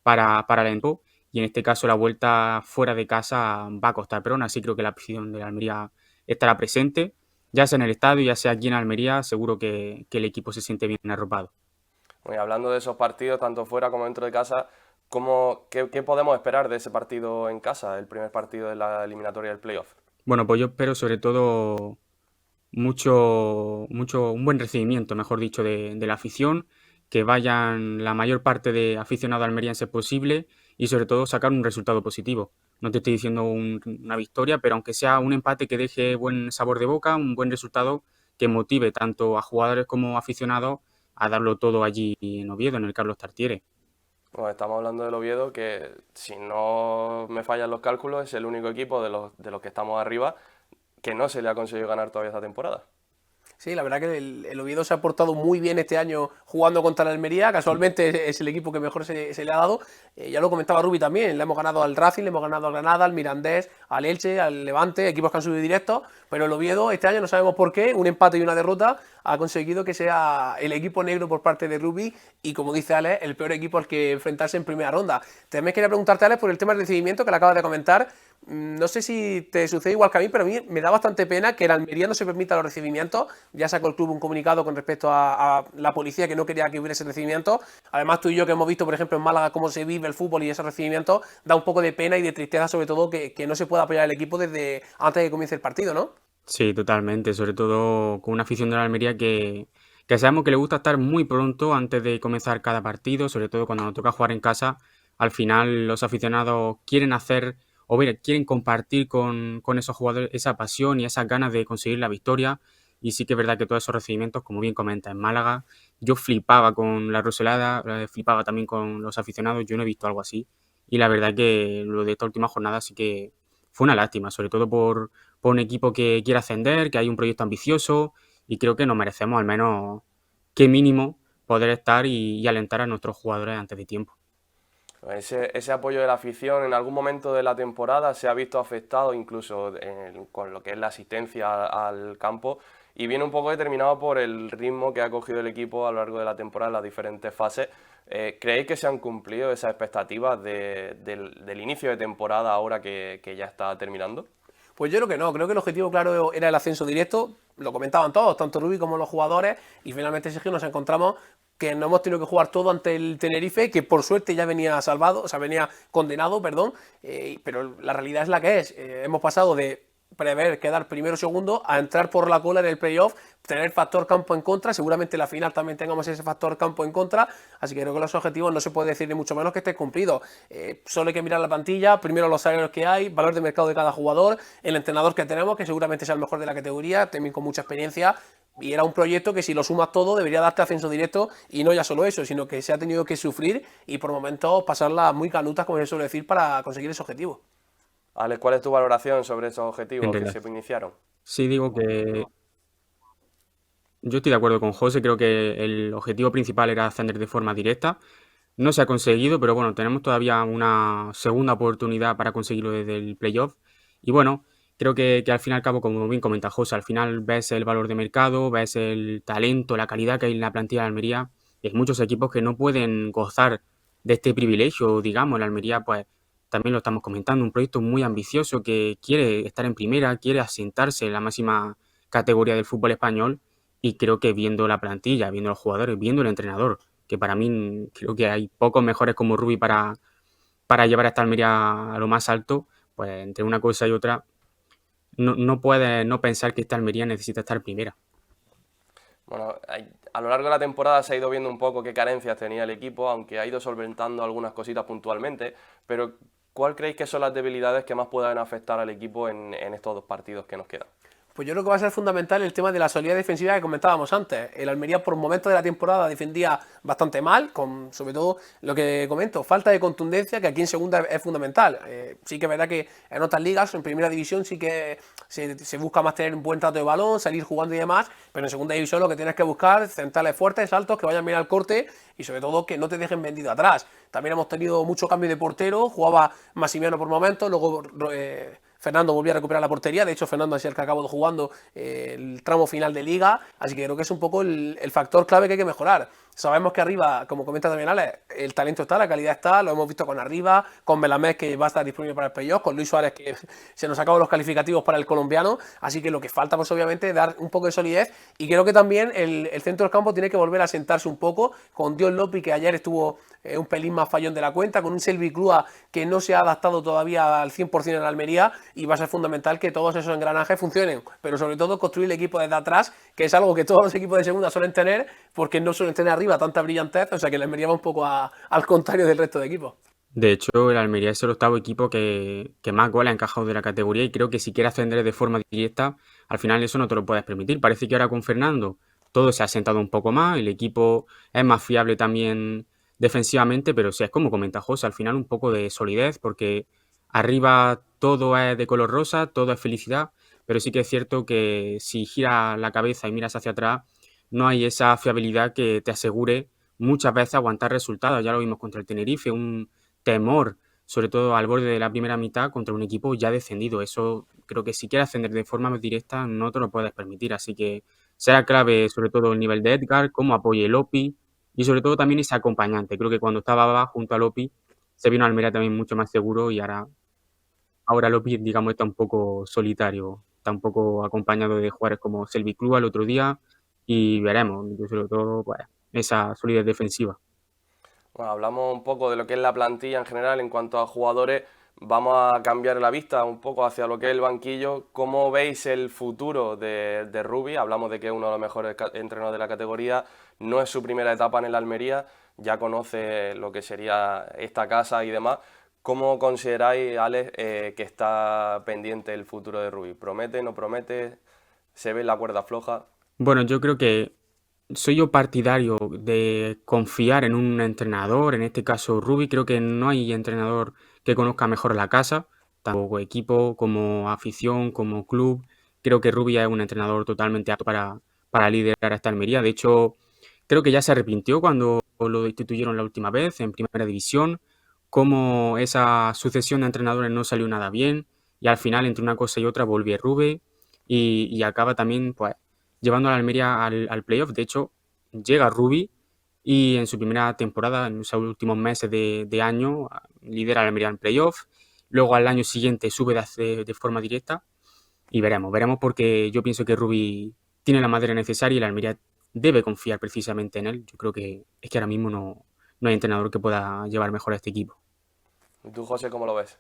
para el equipo. Y en este caso, la vuelta fuera de casa va a costar. Pero aún así, creo que la afición de la Almería estará presente, ya sea en el estadio, ya sea aquí en Almería. Seguro que el equipo se siente bien arropado. Bueno, hablando de esos partidos, tanto fuera como dentro de casa, ¿qué podemos esperar de ese partido en casa, el primer partido de la eliminatoria del playoff? Bueno, pues yo espero sobre todo un buen recibimiento, mejor dicho, de la afición, que vayan la mayor parte de aficionados almerienses posible y sobre todo sacar un resultado positivo. No te estoy diciendo una victoria, pero aunque sea un empate que deje buen sabor de boca, un buen resultado que motive tanto a jugadores como aficionados a darlo todo allí en Oviedo, en el Carlos Tartiere. Bueno, estamos hablando del Oviedo, que si no me fallan los cálculos, es el único equipo de los que estamos arriba que no se le ha conseguido ganar todavía esta temporada. Sí, la verdad que el Oviedo se ha portado muy bien este año jugando contra la Almería. Casualmente es el equipo que mejor se le ha dado. Ya lo comentaba Rubi también. Le hemos ganado al Racing, le hemos ganado al Granada, al Mirandés, al Elche, al Levante, equipos que han subido directos. Pero el Oviedo este año no sabemos por qué, un empate y una derrota, ha conseguido que sea el equipo negro por parte de Rubi y, como dice Alex, el peor equipo al que enfrentarse en primera ronda. También quería preguntarte, Alex, por el tema del recibimiento que le acabas de comentar. No sé si te sucede igual que a mí, pero a mí me da bastante pena que el Almería no se permita los recibimientos. Ya sacó el club un comunicado con respecto a la policía, que no quería que hubiera ese recibimiento. Además, tú y yo, que hemos visto, por ejemplo, en Málaga cómo se vive el fútbol y ese recibimiento, da un poco de pena y de tristeza, sobre todo, que no se pueda apoyar el equipo desde antes de que comience el partido, ¿no? Sí, totalmente, sobre todo con una afición de la Almería que sabemos que le gusta estar muy pronto antes de comenzar cada partido, sobre todo cuando nos toca jugar en casa. Al final los aficionados quieren hacer o bien quieren compartir con esos jugadores esa pasión y esas ganas de conseguir la victoria. Y sí que es verdad que todos esos recibimientos, como bien comenta, en Málaga, yo flipaba con la Roselada, flipaba también con los aficionados, yo no he visto algo así. Y la verdad que lo de esta última jornada sí que fue una lástima, sobre todo por un equipo que quiere ascender, que hay un proyecto ambicioso y creo que nos merecemos al menos, que mínimo, poder estar y alentar a nuestros jugadores antes de tiempo. Ese apoyo de la afición en algún momento de la temporada se ha visto afectado incluso con lo que es la asistencia al campo y viene un poco determinado por el ritmo que ha cogido el equipo a lo largo de la temporada en las diferentes fases. ¿Creéis que se han cumplido esas expectativas del inicio de temporada ahora que ya está terminando? Pues yo creo que no, creo que el objetivo claro era el ascenso directo, lo comentaban todos, tanto Rubi como los jugadores, y finalmente, Sergio, nos encontramos que no hemos tenido que jugar todo ante el Tenerife, que por suerte ya venía salvado, o sea, venía condenado, perdón, pero la realidad es la que es. Hemos pasado de prever quedar primero o segundo a entrar por la cola en el playoff, tener factor campo en contra, seguramente en la final también tengamos ese factor campo en contra, así que creo que los objetivos no se puede decir ni mucho menos que estén cumplidos. Solo hay que mirar la plantilla, primero los salarios que hay, valor de mercado de cada jugador, el entrenador que tenemos, que seguramente sea el mejor de la categoría, también con mucha experiencia, y era un proyecto que si lo sumas todo debería darte ascenso directo, y no ya solo eso, sino que se ha tenido que sufrir y por momentos pasarla muy canutas, como se suele decir, para conseguir ese objetivo. Ale, ¿cuál es tu valoración sobre esos objetivos que se iniciaron? Sí, digo que yo estoy de acuerdo con José, creo que el objetivo principal era ascender de forma directa. No se ha conseguido, pero bueno, tenemos todavía una segunda oportunidad para conseguirlo desde el playoff. Y bueno, creo que al fin y al cabo, como bien comenta José, al final ves el valor de mercado, ves el talento, la calidad que hay en la plantilla de Almería. Y hay muchos equipos que no pueden gozar de este privilegio, digamos. La Almería, pues, también lo estamos comentando, un proyecto muy ambicioso que quiere estar en primera, quiere asentarse en la máxima categoría del fútbol español y creo que viendo la plantilla, viendo los jugadores, viendo el entrenador, que para mí creo que hay pocos mejores como Rubi para llevar a esta Almería a lo más alto, pues entre una cosa y otra no puedes no pensar que esta Almería necesita estar primera. Bueno, a lo largo de la temporada se ha ido viendo un poco qué carencias tenía el equipo, aunque ha ido solventando algunas cositas puntualmente, pero ¿cuál creéis que son las debilidades que más puedan afectar al equipo en estos dos partidos que nos quedan? Pues yo creo que va a ser fundamental el tema de la solidez defensiva que comentábamos antes. El Almería por momentos de la temporada defendía bastante mal, con sobre todo lo que comento, falta de contundencia, que aquí en segunda es fundamental. Sí que es verdad que en otras ligas, en primera división, sí que se busca más tener un buen trato de balón, salir jugando y demás, pero en segunda división lo que tienes que buscar, centrales fuertes, altos, que vayan bien al corte y sobre todo que no te dejen vendido atrás. También hemos tenido mucho cambio de portero, jugaba Massimiano por momentos, luego Fernando volvió a recuperar la portería, de hecho Fernando es el que acabó jugando el tramo final de Liga, así que creo que es un poco el factor clave que hay que mejorar. Sabemos que arriba, como comenta también Alex, el talento está, la calidad está, lo hemos visto con Arriba, con Belamés que va a estar disponible para el playoff, con Luis Suárez que se nos acaban los calificativos para el colombiano, así que lo que falta pues obviamente es dar un poco de solidez, y creo que también el centro del campo tiene que volver a sentarse un poco, con Dios López que ayer estuvo un pelín más fallón de la cuenta, con un Selvi Clua que no se ha adaptado todavía al 100% en la Almería, y va a ser fundamental que todos esos engranajes funcionen, pero sobre todo construir el equipo desde atrás, que es algo que todos los equipos de segunda suelen tener, porque no suelen tener arriba tanta brillantez, o sea que la Almería va un poco al contrario del resto de equipos. De hecho, el Almería es el octavo equipo que más goles ha encajado de la categoría, y creo que si quieres ascender de forma directa, al final eso no te lo puedes permitir. Parece que ahora con Fernando todo se ha asentado un poco más, el equipo es más fiable también defensivamente, pero sí, es como comenta José, al final un poco de solidez, porque arriba todo es de color rosa, todo es felicidad, pero sí que es cierto que si giras la cabeza y miras hacia atrás, no hay esa fiabilidad que te asegure muchas veces aguantar resultados. Ya lo vimos contra el Tenerife, un temor, sobre todo al borde de la primera mitad, contra un equipo ya descendido. Eso creo que si quieres ascender de forma más directa no te lo puedes permitir, así que será clave sobre todo el nivel de Edgar, cómo apoye Lopi, y sobre todo también ese acompañante. Creo que cuando estaba abajo junto a Lopi se vino a Almería también mucho más seguro, y ahora Lopi, digamos, está un poco solitario, está un poco acompañado de jugadores como Selvi Clua el otro día, y veremos, sobre todo pues, esa solidez defensiva. Bueno, hablamos un poco de lo que es la plantilla en general en cuanto a jugadores. Vamos a cambiar la vista un poco hacia lo que es el banquillo. ¿Cómo veis el futuro de Rubi? Hablamos de que es uno de los mejores entrenadores de la categoría. No es su primera etapa en el Almería, ya conoce lo que sería esta casa y demás. ¿Cómo consideráis, Alex, que está pendiente el futuro de Rubi? ¿Promete, no promete? ¿Se ve la cuerda floja? Bueno, yo creo que soy yo partidario de confiar en un entrenador, en este caso Rubi. Creo que no hay entrenador que conozca mejor la casa, tanto equipo como afición, como club. Creo que Rubi es un entrenador totalmente apto para liderar esta Almería. De hecho, creo que ya se arrepintió cuando lo destituyeron la última vez en Primera División, como esa sucesión de entrenadores no salió nada bien, y al final entre una cosa y otra volvió Rubi y acaba también pues llevando a la Almería al playoff. De hecho, llega Rubi y en su primera temporada, en esos últimos meses de año, lidera a la Almería en playoff. Luego al año siguiente sube de forma directa, y veremos porque yo pienso que Rubi tiene la madera necesaria y la Almería debe confiar precisamente en él. Yo creo que es que ahora mismo no hay entrenador que pueda llevar mejor a este equipo. ¿Y tú, José, cómo lo ves?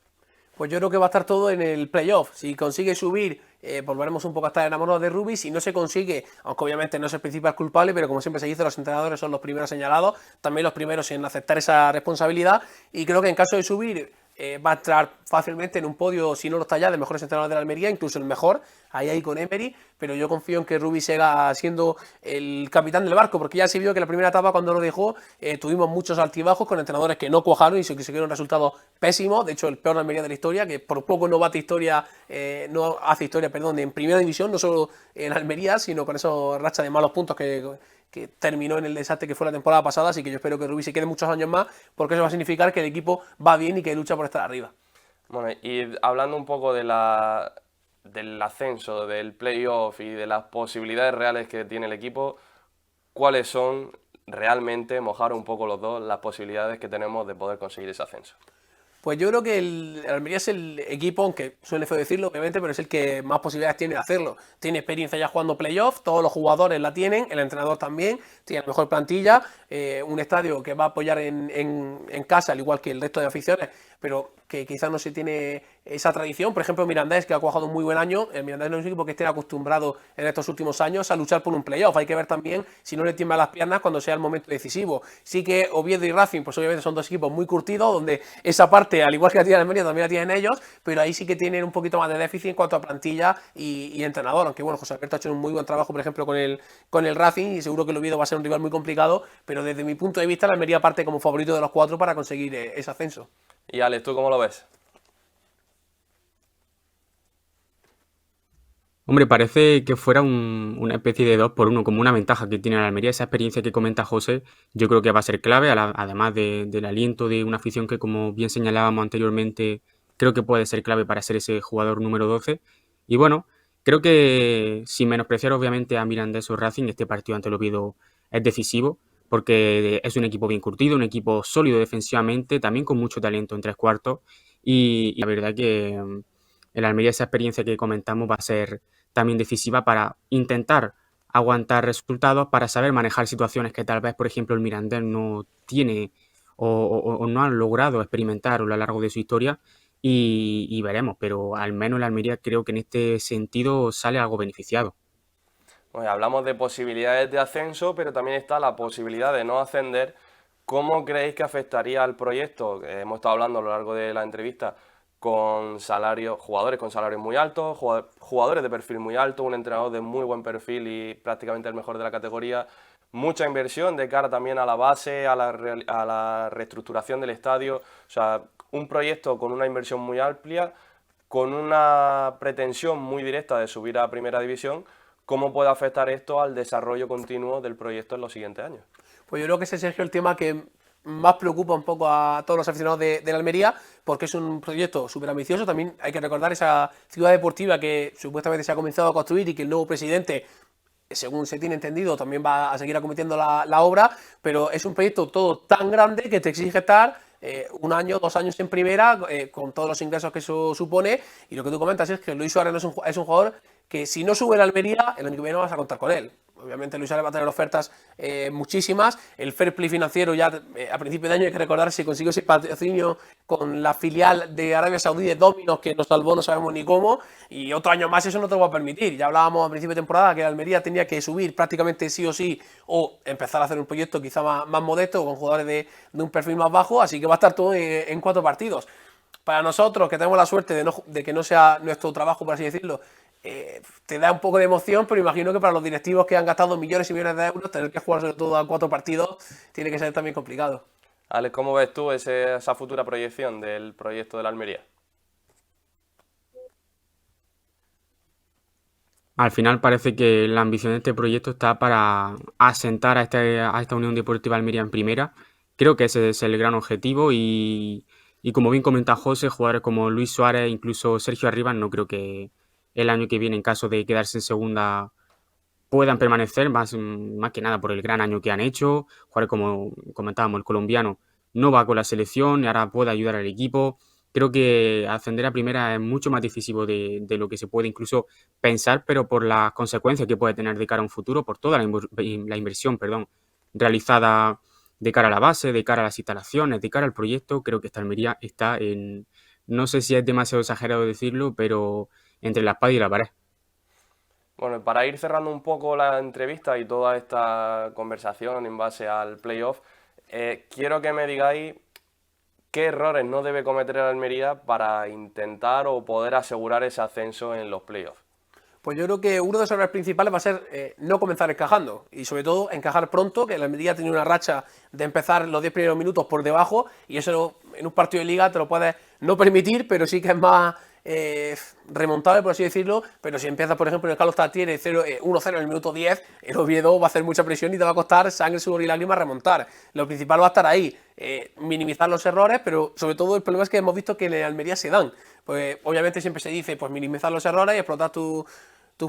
Pues yo creo que va a estar todo en el playoff. Si consigue subir, volveremos un poco a estar enamorados de Rubi. Si no se consigue, aunque obviamente no es el principal culpable, pero como siempre se dice, los entrenadores son los primeros señalados, también los primeros en aceptar esa responsabilidad. Y creo que en caso de subir, va a entrar fácilmente en un podio, si no lo está ya, de mejores entrenadores de la Almería, incluso el mejor, ahí con Emery, pero yo confío en que Rubi siga siendo el capitán del barco, porque ya se vio que la primera etapa cuando lo dejó tuvimos muchos altibajos con entrenadores que no cuajaron y se consiguieron resultados pésimos. De hecho, el peor Almería de la historia, que por poco no hace historia en Primera División, no solo en Almería, sino con esa racha de malos puntos que terminó en el desastre que fue la temporada pasada. Así que yo espero que Rubi se quede muchos años más, porque eso va a significar que el equipo va bien y que lucha por estar arriba. Bueno, y hablando un poco del ascenso, del playoff y de las posibilidades reales que tiene el equipo, ¿cuáles son realmente, mojar un poco los dos, las posibilidades que tenemos de poder conseguir ese ascenso? Pues yo creo que el Almería es el equipo, aunque suene feo decirlo, obviamente, pero es el que más posibilidades tiene de hacerlo. Tiene experiencia ya jugando playoff, todos los jugadores la tienen, el entrenador también, tiene la mejor plantilla, un estadio que va a apoyar en casa, al igual que el resto de aficiones, pero que quizás no se tiene esa tradición. Por ejemplo, Mirandés, que ha cuajado un muy buen año. El Mirandés no es un equipo que esté acostumbrado en estos últimos años a luchar por un playoff. Hay que ver también si no le tiemblan las piernas cuando sea el momento decisivo. Sí que Oviedo y Racing, pues obviamente son dos equipos muy curtidos, donde esa parte, al igual que la tiene Almería, también la tienen ellos, pero ahí sí que tienen un poquito más de déficit en cuanto a plantilla y entrenador. Aunque bueno, José Alberto ha hecho un muy buen trabajo, por ejemplo, con el Racing, y seguro que el Oviedo va a ser un rival muy complicado, pero desde mi punto de vista, la Almería parte como favorito de los cuatro para conseguir ese ascenso. Y Alex, ¿tú cómo lo ves? Hombre, parece que fuera una especie de 2-1, como una ventaja que tiene la Almería. Esa experiencia que comenta José, yo creo que va a ser clave, además del aliento de una afición que, como bien señalábamos anteriormente, creo que puede ser clave para ser ese jugador número 12. Y bueno, creo que sin menospreciar obviamente a Mirandés o Racing, este partido ante el Oviedo es decisivo, porque es un equipo bien curtido, un equipo sólido defensivamente, también con mucho talento en tres cuartos, y la verdad que el Almería, esa experiencia que comentamos, va a ser también decisiva para intentar aguantar resultados, para saber manejar situaciones que tal vez, por ejemplo, el Mirandés no tiene o no ha logrado experimentar a lo largo de su historia, y veremos, pero al menos la Almería creo que en este sentido sale algo beneficiado. Pues hablamos de posibilidades de ascenso, pero también está la posibilidad de no ascender. ¿Cómo creéis que afectaría al proyecto? Hemos estado hablando a lo largo de la entrevista con salarios, jugadores con salarios muy altos, jugadores de perfil muy alto, un entrenador de muy buen perfil y prácticamente el mejor de la categoría, mucha inversión de cara también a la base, a la reestructuración del estadio, o sea, un proyecto con una inversión muy amplia, con una pretensión muy directa de subir a Primera División. ¿Cómo puede afectar esto al desarrollo continuo del proyecto en los siguientes años? Pues yo creo que ese es, Sergio, el tema que más preocupa un poco a todos los aficionados de la Almería, porque es un proyecto súper ambicioso. También hay que recordar esa ciudad deportiva que supuestamente se ha comenzado a construir y que el nuevo presidente, según se tiene entendido, también va a seguir acometiendo la obra, pero es un proyecto todo tan grande que te exige estar 1 año, 2 años en primera, con todos los ingresos que eso supone. Y lo que tú comentas es que Luis Suárez no es un jugador que, si no sube la Almería, el año que viene no vas a contar con él. Obviamente Luis Suárez va a tener ofertas muchísimas. El fair play financiero ya a principio de año, hay que recordar, se consiguió ese patrocinio con la filial de Arabia Saudí de Domino's, que nos salvó, no sabemos ni cómo, y otro año más eso no te lo va a permitir. Ya hablábamos a principio de temporada que la Almería tenía que subir prácticamente sí o sí, o empezar a hacer un proyecto quizá más modesto, con jugadores de un perfil más bajo, así que va a estar todo en 4 partidos. Para nosotros, que tenemos la suerte de que no sea nuestro trabajo, por así decirlo, te da un poco de emoción, pero imagino que para los directivos que han gastado millones y millones de euros, tener que jugar sobre todo a 4 partidos tiene que ser también complicado. Alex, ¿cómo ves tú esa futura proyección del proyecto de la Almería? Al final parece que la ambición de este proyecto está para asentar a esta Unión Deportiva Almería en primera. Creo que ese es el gran objetivo y como bien comenta José, jugadores como Luis Suárez, incluso Sergio Arribas, no creo que el año que viene, en caso de quedarse en segunda, puedan permanecer, más que nada por el gran año que han hecho. Jugadores como comentábamos, el colombiano no va con la selección y ahora puede ayudar al equipo. Creo que ascender a primera es mucho más decisivo de lo que se puede incluso pensar, pero por las consecuencias que puede tener de cara a un futuro, por toda la inversión realizada de cara a la base, de cara a las instalaciones, de cara al proyecto. Creo que esta Almería está en, no sé si es demasiado exagerado decirlo, pero entre la espada y la pared. Bueno, para ir cerrando un poco la entrevista y toda esta conversación en base al playoff, quiero que me digáis qué errores no debe cometer el Almería para intentar o poder asegurar ese ascenso en los playoffs. Pues yo creo que uno de los errores principales va a ser no comenzar encajando y sobre todo encajar pronto, que la Almería ha tenido una racha de empezar los 10 primeros minutos por debajo y eso en un partido de liga te lo puedes no permitir, pero sí que es más remontable, por así decirlo. Pero si empiezas, por ejemplo, en el Carlos Tartiere 1-0 en el minuto 10, el Oviedo va a hacer mucha presión y te va a costar sangre, sudor y lágrimas remontar. Lo principal va a estar ahí, minimizar los errores, pero sobre todo el problema es que hemos visto que en Almería se dan. Pues obviamente siempre se dice, pues minimizar los errores y explotar tus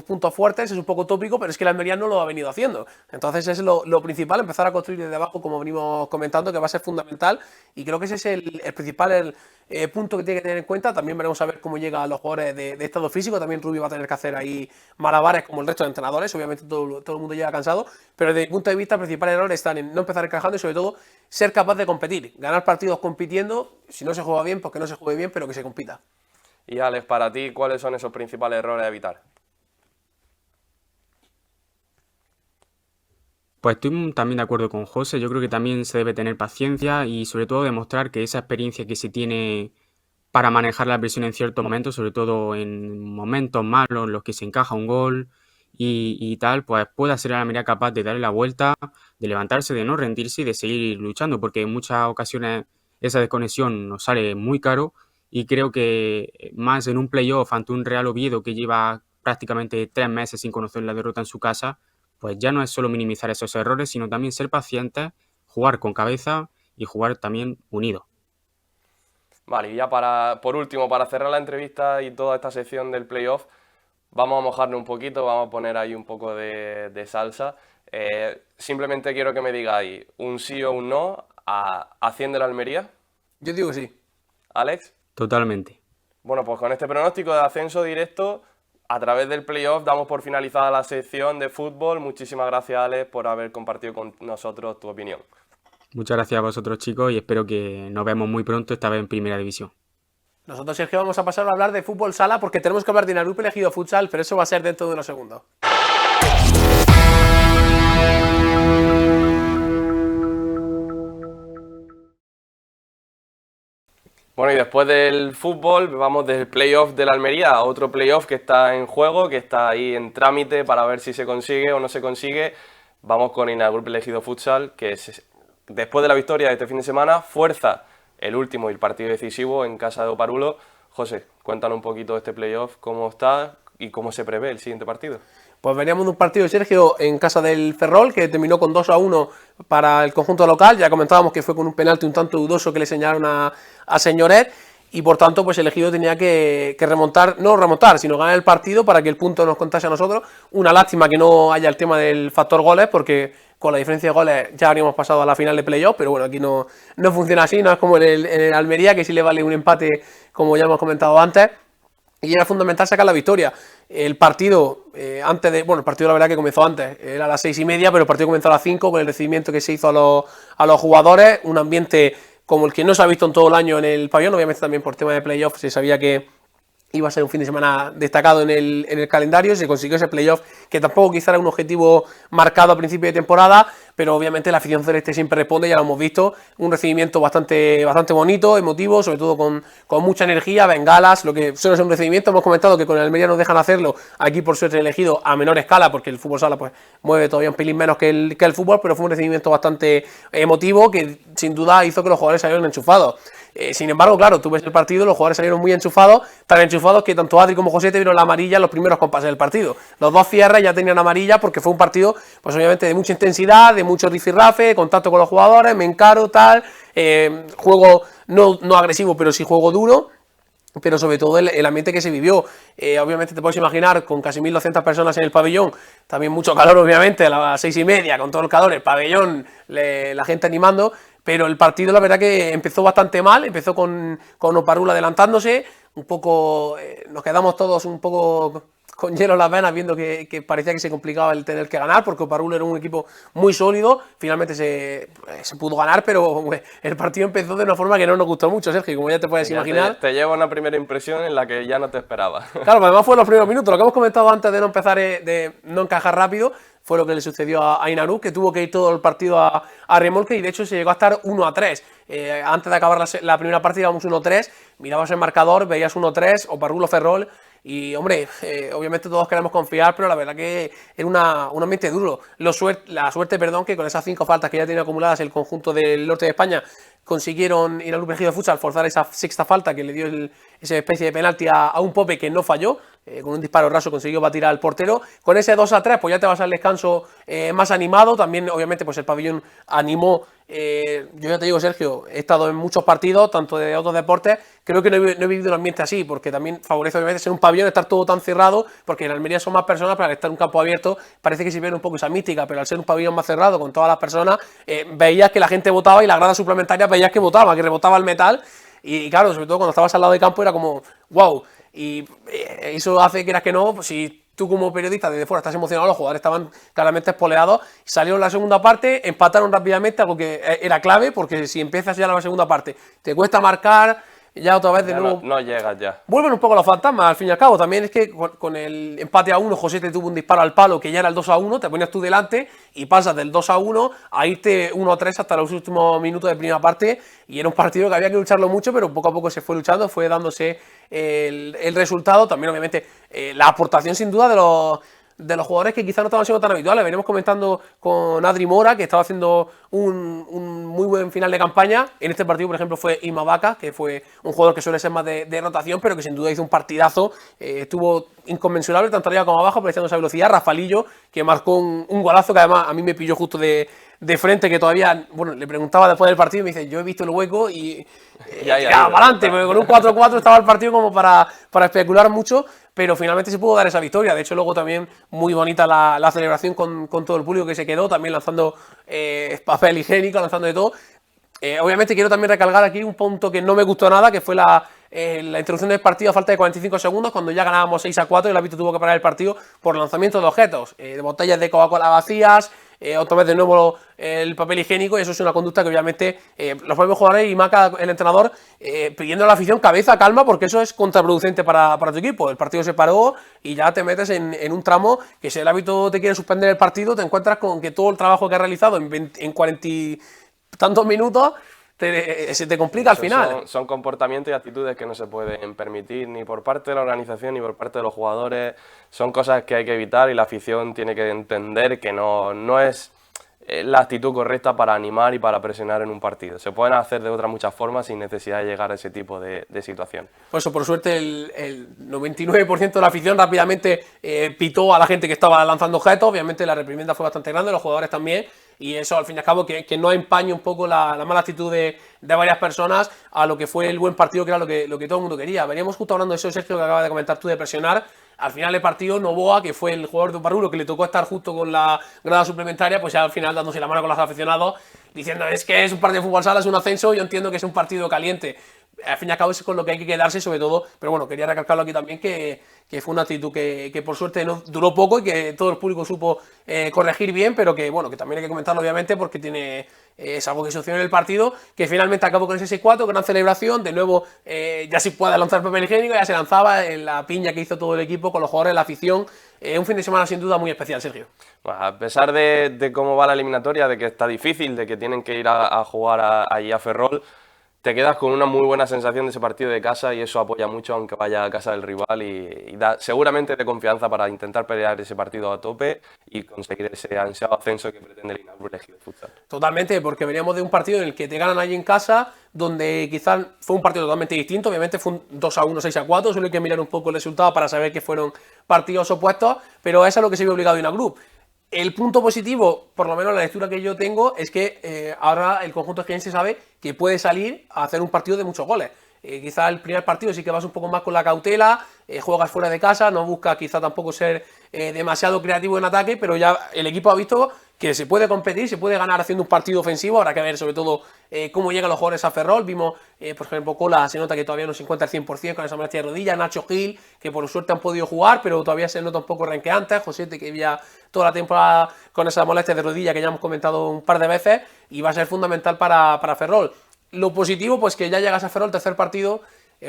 puntos fuertes, es un poco tópico, pero es que la Almería no lo ha venido haciendo. Entonces es lo principal, empezar a construir desde abajo, como venimos comentando, que va a ser fundamental, y creo que ese es el principal punto que tiene que tener en cuenta. También veremos a ver cómo llegan los jugadores de estado físico. También Rubio va a tener que hacer ahí malabares como el resto de entrenadores. Obviamente todo el mundo llega cansado, pero desde mi punto de vista el principal error está en no empezar encajando y sobre todo ser capaz de competir, ganar partidos compitiendo. Si no se juega bien, pues que no se juegue bien, pero que se compita. Y Alex, para ti, ¿cuáles son esos principales errores a evitar? Pues estoy también de acuerdo con José. Yo creo que también se debe tener paciencia y sobre todo demostrar que esa experiencia que se tiene para manejar la presión en ciertos momentos, sobre todo en momentos malos en los que se encaja un gol y tal, pues pueda ser la Almería capaz de darle la vuelta, de levantarse, de no rendirse y de seguir luchando, porque en muchas ocasiones esa desconexión nos sale muy caro y creo que más en un playoff ante un Real Oviedo que lleva prácticamente 3 meses sin conocer la derrota en su casa, pues ya no es solo minimizar esos errores, sino también ser pacientes, jugar con cabeza y jugar también unidos. Vale, y ya por último, para cerrar la entrevista y toda esta sección del playoff, vamos a mojarnos un poquito, vamos a poner ahí un poco de salsa. Simplemente quiero que me digáis un sí o un no a ¿asciende la Almería? Yo digo que sí. ¿Alex? Totalmente. Bueno, pues con este pronóstico de ascenso directo, a través del playoff damos por finalizada la sección de fútbol. Muchísimas gracias, Alex, por haber compartido con nosotros tu opinión. Muchas gracias a vosotros, chicos, y espero que nos vemos muy pronto, esta vez en Primera División. Nosotros, Sergio, vamos a pasar a hablar de fútbol sala porque tenemos que hablar de Inarup elegido futsal, pero eso va a ser dentro de unos segundos. Bueno, y después del fútbol vamos del playoff de la Almería, otro playoff que está en juego, que está ahí en trámite para ver si se consigue o no se consigue. Vamos con Inagrup elegido futsal, que después de la victoria de este fin de semana fuerza el último y el partido decisivo en casa de Oparulo. José, cuéntanos un poquito de este playoff, cómo está y cómo se prevé el siguiente partido. Pues veníamos de un partido de Sergio en casa del Ferrol, que terminó con 2-1 para el conjunto local. Ya comentábamos que fue con un penalti un tanto dudoso que le señalaron a Señoret, y por tanto pues el Ejido tenía que remontar, no remontar, sino ganar el partido para que el punto nos contase a nosotros. Una lástima que no haya el tema del factor goles, porque con la diferencia de goles ya habríamos pasado a la final de playoff, pero bueno, aquí no funciona así, no es como en el Almería, que sí le vale un empate, como ya hemos comentado antes. Y era fundamental sacar la victoria. El partido, el partido la verdad que comenzó antes, era a las 6:30, pero el partido comenzó a las 5 con el recibimiento que se hizo a los jugadores, un ambiente como el que no se ha visto en todo el año en el pabellón, obviamente también por tema de playoff se sabía que iba a ser un fin de semana destacado en el calendario, se consiguió ese playoff que tampoco quizá era un objetivo marcado a principio de temporada, pero obviamente la afición celeste siempre responde, ya lo hemos visto, un recibimiento bastante bonito, emotivo, sobre todo con mucha energía, bengalas, lo que suele ser un recibimiento. Hemos comentado que con el Almería nos dejan hacerlo, aquí por suerte elegido a menor escala, porque el fútbol sala pues mueve todavía un pelín menos que el fútbol, pero fue un recibimiento bastante emotivo que sin duda hizo que los jugadores salieran enchufados. Sin embargo, claro, tú ves el partido, los jugadores salieron muy enchufados, tan enchufados que tanto Adri como José te vieron la amarilla en los primeros compases del partido. Los dos cierres ya tenían amarilla porque fue un partido, pues obviamente de mucha intensidad, de mucho rifirrafe, contacto con los jugadores, me encaro, tal, juego no agresivo, pero sí juego duro. Pero sobre todo el ambiente que se vivió. Obviamente te puedes imaginar con casi 1.200 personas en el pabellón, también mucho calor obviamente, a las 6:30 con todo el calor, el pabellón, la gente animando, pero el partido la verdad que empezó bastante mal, empezó con Oparulo adelantándose, un poco, nos quedamos todos un poco con hielo en las venas viendo que parecía que se complicaba el tener que ganar, porque Oparulo era un equipo muy sólido, finalmente se pudo ganar, pero el partido empezó de una forma que no nos gustó mucho, Sergio, como ya te puedes imaginar. Te lleva una primera impresión en la que ya no te esperaba. Claro, además fue en los primeros minutos, lo que hemos comentado antes de no empezar, de no encajar rápido, fue lo que le sucedió a Inarup, que tuvo que ir todo el partido a remolque y de hecho se llegó a estar 1-3. Antes de acabar la primera parte íbamos 1-3, mirabas el marcador, veías 1-3, Oparulo Ferrol. Y hombre, obviamente todos queremos confiar, pero la verdad que era un ambiente duro. La suerte, que con esas 5 faltas que ya tenía acumuladas el conjunto del norte de España, consiguieron ir al Ejido de Futsal forzar esa sexta falta que le dio esa especie de penalti a un Pope que no falló, con un disparo raso consiguió batir al portero. Con ese 2-3 pues ya te vas al descanso más animado, también obviamente pues el pabellón animó. Yo ya te digo, Sergio, he estado en muchos partidos, tanto de otros deportes, creo que no he vivido un ambiente así, porque también favorece obviamente ser un pabellón, estar todo tan cerrado, porque en Almería son más personas, pero al estar en un campo abierto parece que se pierde un poco esa mística, pero al ser un pabellón más cerrado con todas las personas, veías que la gente votaba y la grada suplementaria veías que votaba, que rebotaba el metal, y claro, sobre todo cuando estabas al lado de campo era como wow, y eso hace que eras que no, pues si tú como periodista desde fuera estás emocionado, los jugadores estaban claramente espoleados, salieron la segunda parte, empataron rápidamente, algo que era clave, porque si empiezas ya la segunda parte, te cuesta marcar, ya otra vez de nuevo... No llegas ya. Vuelven un poco los fantasmas, al fin y al cabo, también es que con el empate a 1, José te tuvo un disparo al palo, que ya era el 2-1, te ponías tú delante, y pasas del 2-1 a irte 1-3 hasta los últimos minutos de primera parte, y era un partido que había que lucharlo mucho, pero poco a poco se fue luchando, fue dándose el resultado, también obviamente la aportación sin duda de los jugadores que quizás no estaban siendo tan habituales. Venimos comentando con Adri Mora, que estaba haciendo un muy buen final de campaña. En este partido, por ejemplo, fue Ima Vaca, que fue un jugador que suele ser más de rotación, pero que sin duda hizo un partidazo. Estuvo inconmensurable, tanto arriba como abajo, apreciando esa velocidad. Rafalillo, que marcó un golazo que además a mí me pilló justo de frente, que todavía, bueno, le preguntaba después del partido y me dice, yo he visto el hueco y para adelante, porque con un 4-4 estaba el partido como para especular mucho, pero finalmente se pudo dar esa victoria. De hecho, luego también muy bonita la celebración con todo el público que se quedó, también lanzando papel higiénico, lanzando de todo. Obviamente quiero también recalcar aquí un punto que no me gustó nada, que fue la introducción del partido a falta de 45 segundos, cuando ya ganábamos 6-4 y el árbitro tuvo que parar el partido por lanzamiento de objetos, de botellas de Coca-Cola vacías, otra vez de nuevo el papel higiénico, y eso es una conducta que obviamente los propios jugadores y Maca, el entrenador, pidiendo a la afición cabeza, calma, porque eso es contraproducente para tu equipo. El partido se paró y ya te metes en un tramo que, si el árbitro te quiere suspender el partido, te encuentras con que todo el trabajo que has realizado en 40 y tantos minutos se te complica al final. Son comportamientos y actitudes que no se pueden permitir ni por parte de la organización ni por parte de los jugadores. Son cosas que hay que evitar, y la afición tiene que entender que no es la actitud correcta para animar y para presionar en un partido. Se pueden hacer de otras muchas formas sin necesidad de llegar a ese tipo de situación. Por eso, por suerte, el 99% de la afición rápidamente pitó a la gente que estaba lanzando objetos. Obviamente la reprimenda fue bastante grande, los jugadores también, y eso al fin y al cabo que no empañe un poco la mala actitud de varias personas a lo que fue el buen partido, que era lo que todo el mundo quería. Veníamos justo hablando de eso, Sergio, que acaba de comentar tú, de presionar. Al final del partido, Novoa, que fue el jugador de Uparrulo, que le tocó estar justo con la grada suplementaria, pues ya al final dándose la mano con los aficionados, diciendo, es que es un partido de fútbol sala, es un ascenso, yo entiendo que es un partido caliente. Al fin y al cabo es con lo que hay que quedarse, sobre todo, pero bueno, quería recalcarlo aquí también, que fue una actitud que por suerte no duró poco y que todo el público supo corregir bien, pero que bueno, que también hay que comentarlo obviamente, porque es algo que sucedió en el partido, que finalmente acabó con ese 6-4, gran celebración, de nuevo ya se puede lanzar papel higiénico, ya se lanzaba en la piña que hizo todo el equipo con los jugadores, la afición. Un fin de semana sin duda muy especial, Sergio. Bueno, a pesar de cómo va la eliminatoria, de que está difícil, de que tienen que ir a jugar allí a Ferrol, te quedas con una muy buena sensación de ese partido de casa, y eso apoya mucho aunque vaya a casa del rival, y da seguramente de confianza para intentar pelear ese partido a tope y conseguir ese ansiado ascenso que pretende el Inabru Ejido Futsal. Totalmente, porque veníamos de un partido en el que te ganan allí en casa, donde quizás fue un partido totalmente distinto. Obviamente fue un 2-1, 6-4, solo hay que mirar un poco el resultado para saber que fueron partidos opuestos, pero eso es lo que se vio obligado Inabru. El punto positivo, por lo menos la lectura que yo tengo, es que ahora el conjunto ejiense sabe que puede salir a hacer un partido de muchos goles. Quizá el primer partido sí que vas un poco más con la cautela, juegas fuera de casa, no buscas quizá tampoco ser demasiado creativo en ataque, pero ya el equipo ha visto que se puede competir, se puede ganar haciendo un partido ofensivo. Habrá que ver sobre todo cómo llegan los jugadores a Ferrol. Vimos, por ejemplo, Cola se nota que todavía no se encuentra al 100% con esa molestia de rodilla. Nacho Gil, que por suerte han podido jugar, pero todavía se nota un poco renqueante. Josete, que ya toda la temporada con esa molestia de rodilla que ya hemos comentado un par de veces, y va a ser fundamental para Ferrol. Lo positivo, pues que ya llegas a Ferrol, tercer partido.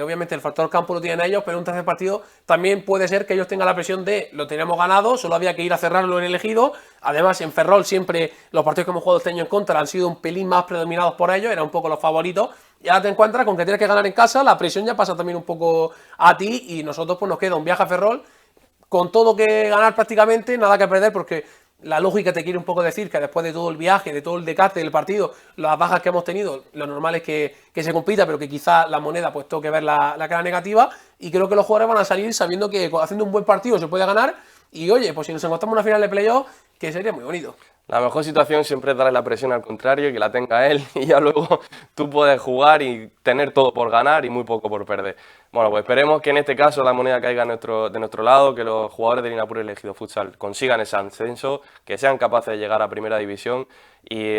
Obviamente el factor campo lo tienen ellos, pero un tercer partido también puede ser que ellos tengan la presión de lo tenemos ganado, solo había que ir a cerrarlo en el Ejido. Además, en Ferrol siempre los partidos que hemos jugado este año en contra han sido un pelín más predominados por ellos, eran un poco los favoritos. Y ahora te encuentras con que tienes que ganar en casa, la presión ya pasa también un poco a ti, y nosotros pues nos queda un viaje a Ferrol con todo que ganar prácticamente, nada que perder, porque la lógica te quiere un poco decir que después de todo el viaje, de todo el desgaste del partido, las bajas que hemos tenido, lo normal es que se compita, pero que quizá la moneda pues tengo que ver la cara negativa, y creo que los jugadores van a salir sabiendo que haciendo un buen partido se puede ganar. Y oye, pues si nos encontramos en una final de playoff, que sería muy bonito. La mejor situación siempre es darle la presión al contrario y que la tenga él, y ya luego tú puedes jugar y tener todo por ganar y muy poco por perder. Bueno, pues esperemos que en este caso la moneda caiga de nuestro lado, que los jugadores del Inabru Ejido Futsal consigan ese ascenso, que sean capaces de llegar a primera división y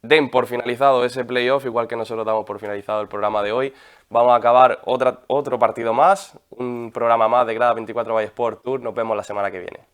den por finalizado ese playoff, igual que nosotros damos por finalizado el programa de hoy. Vamos a acabar otro partido más, un programa más de Grada 24 by Sport Tour. Nos vemos la semana que viene.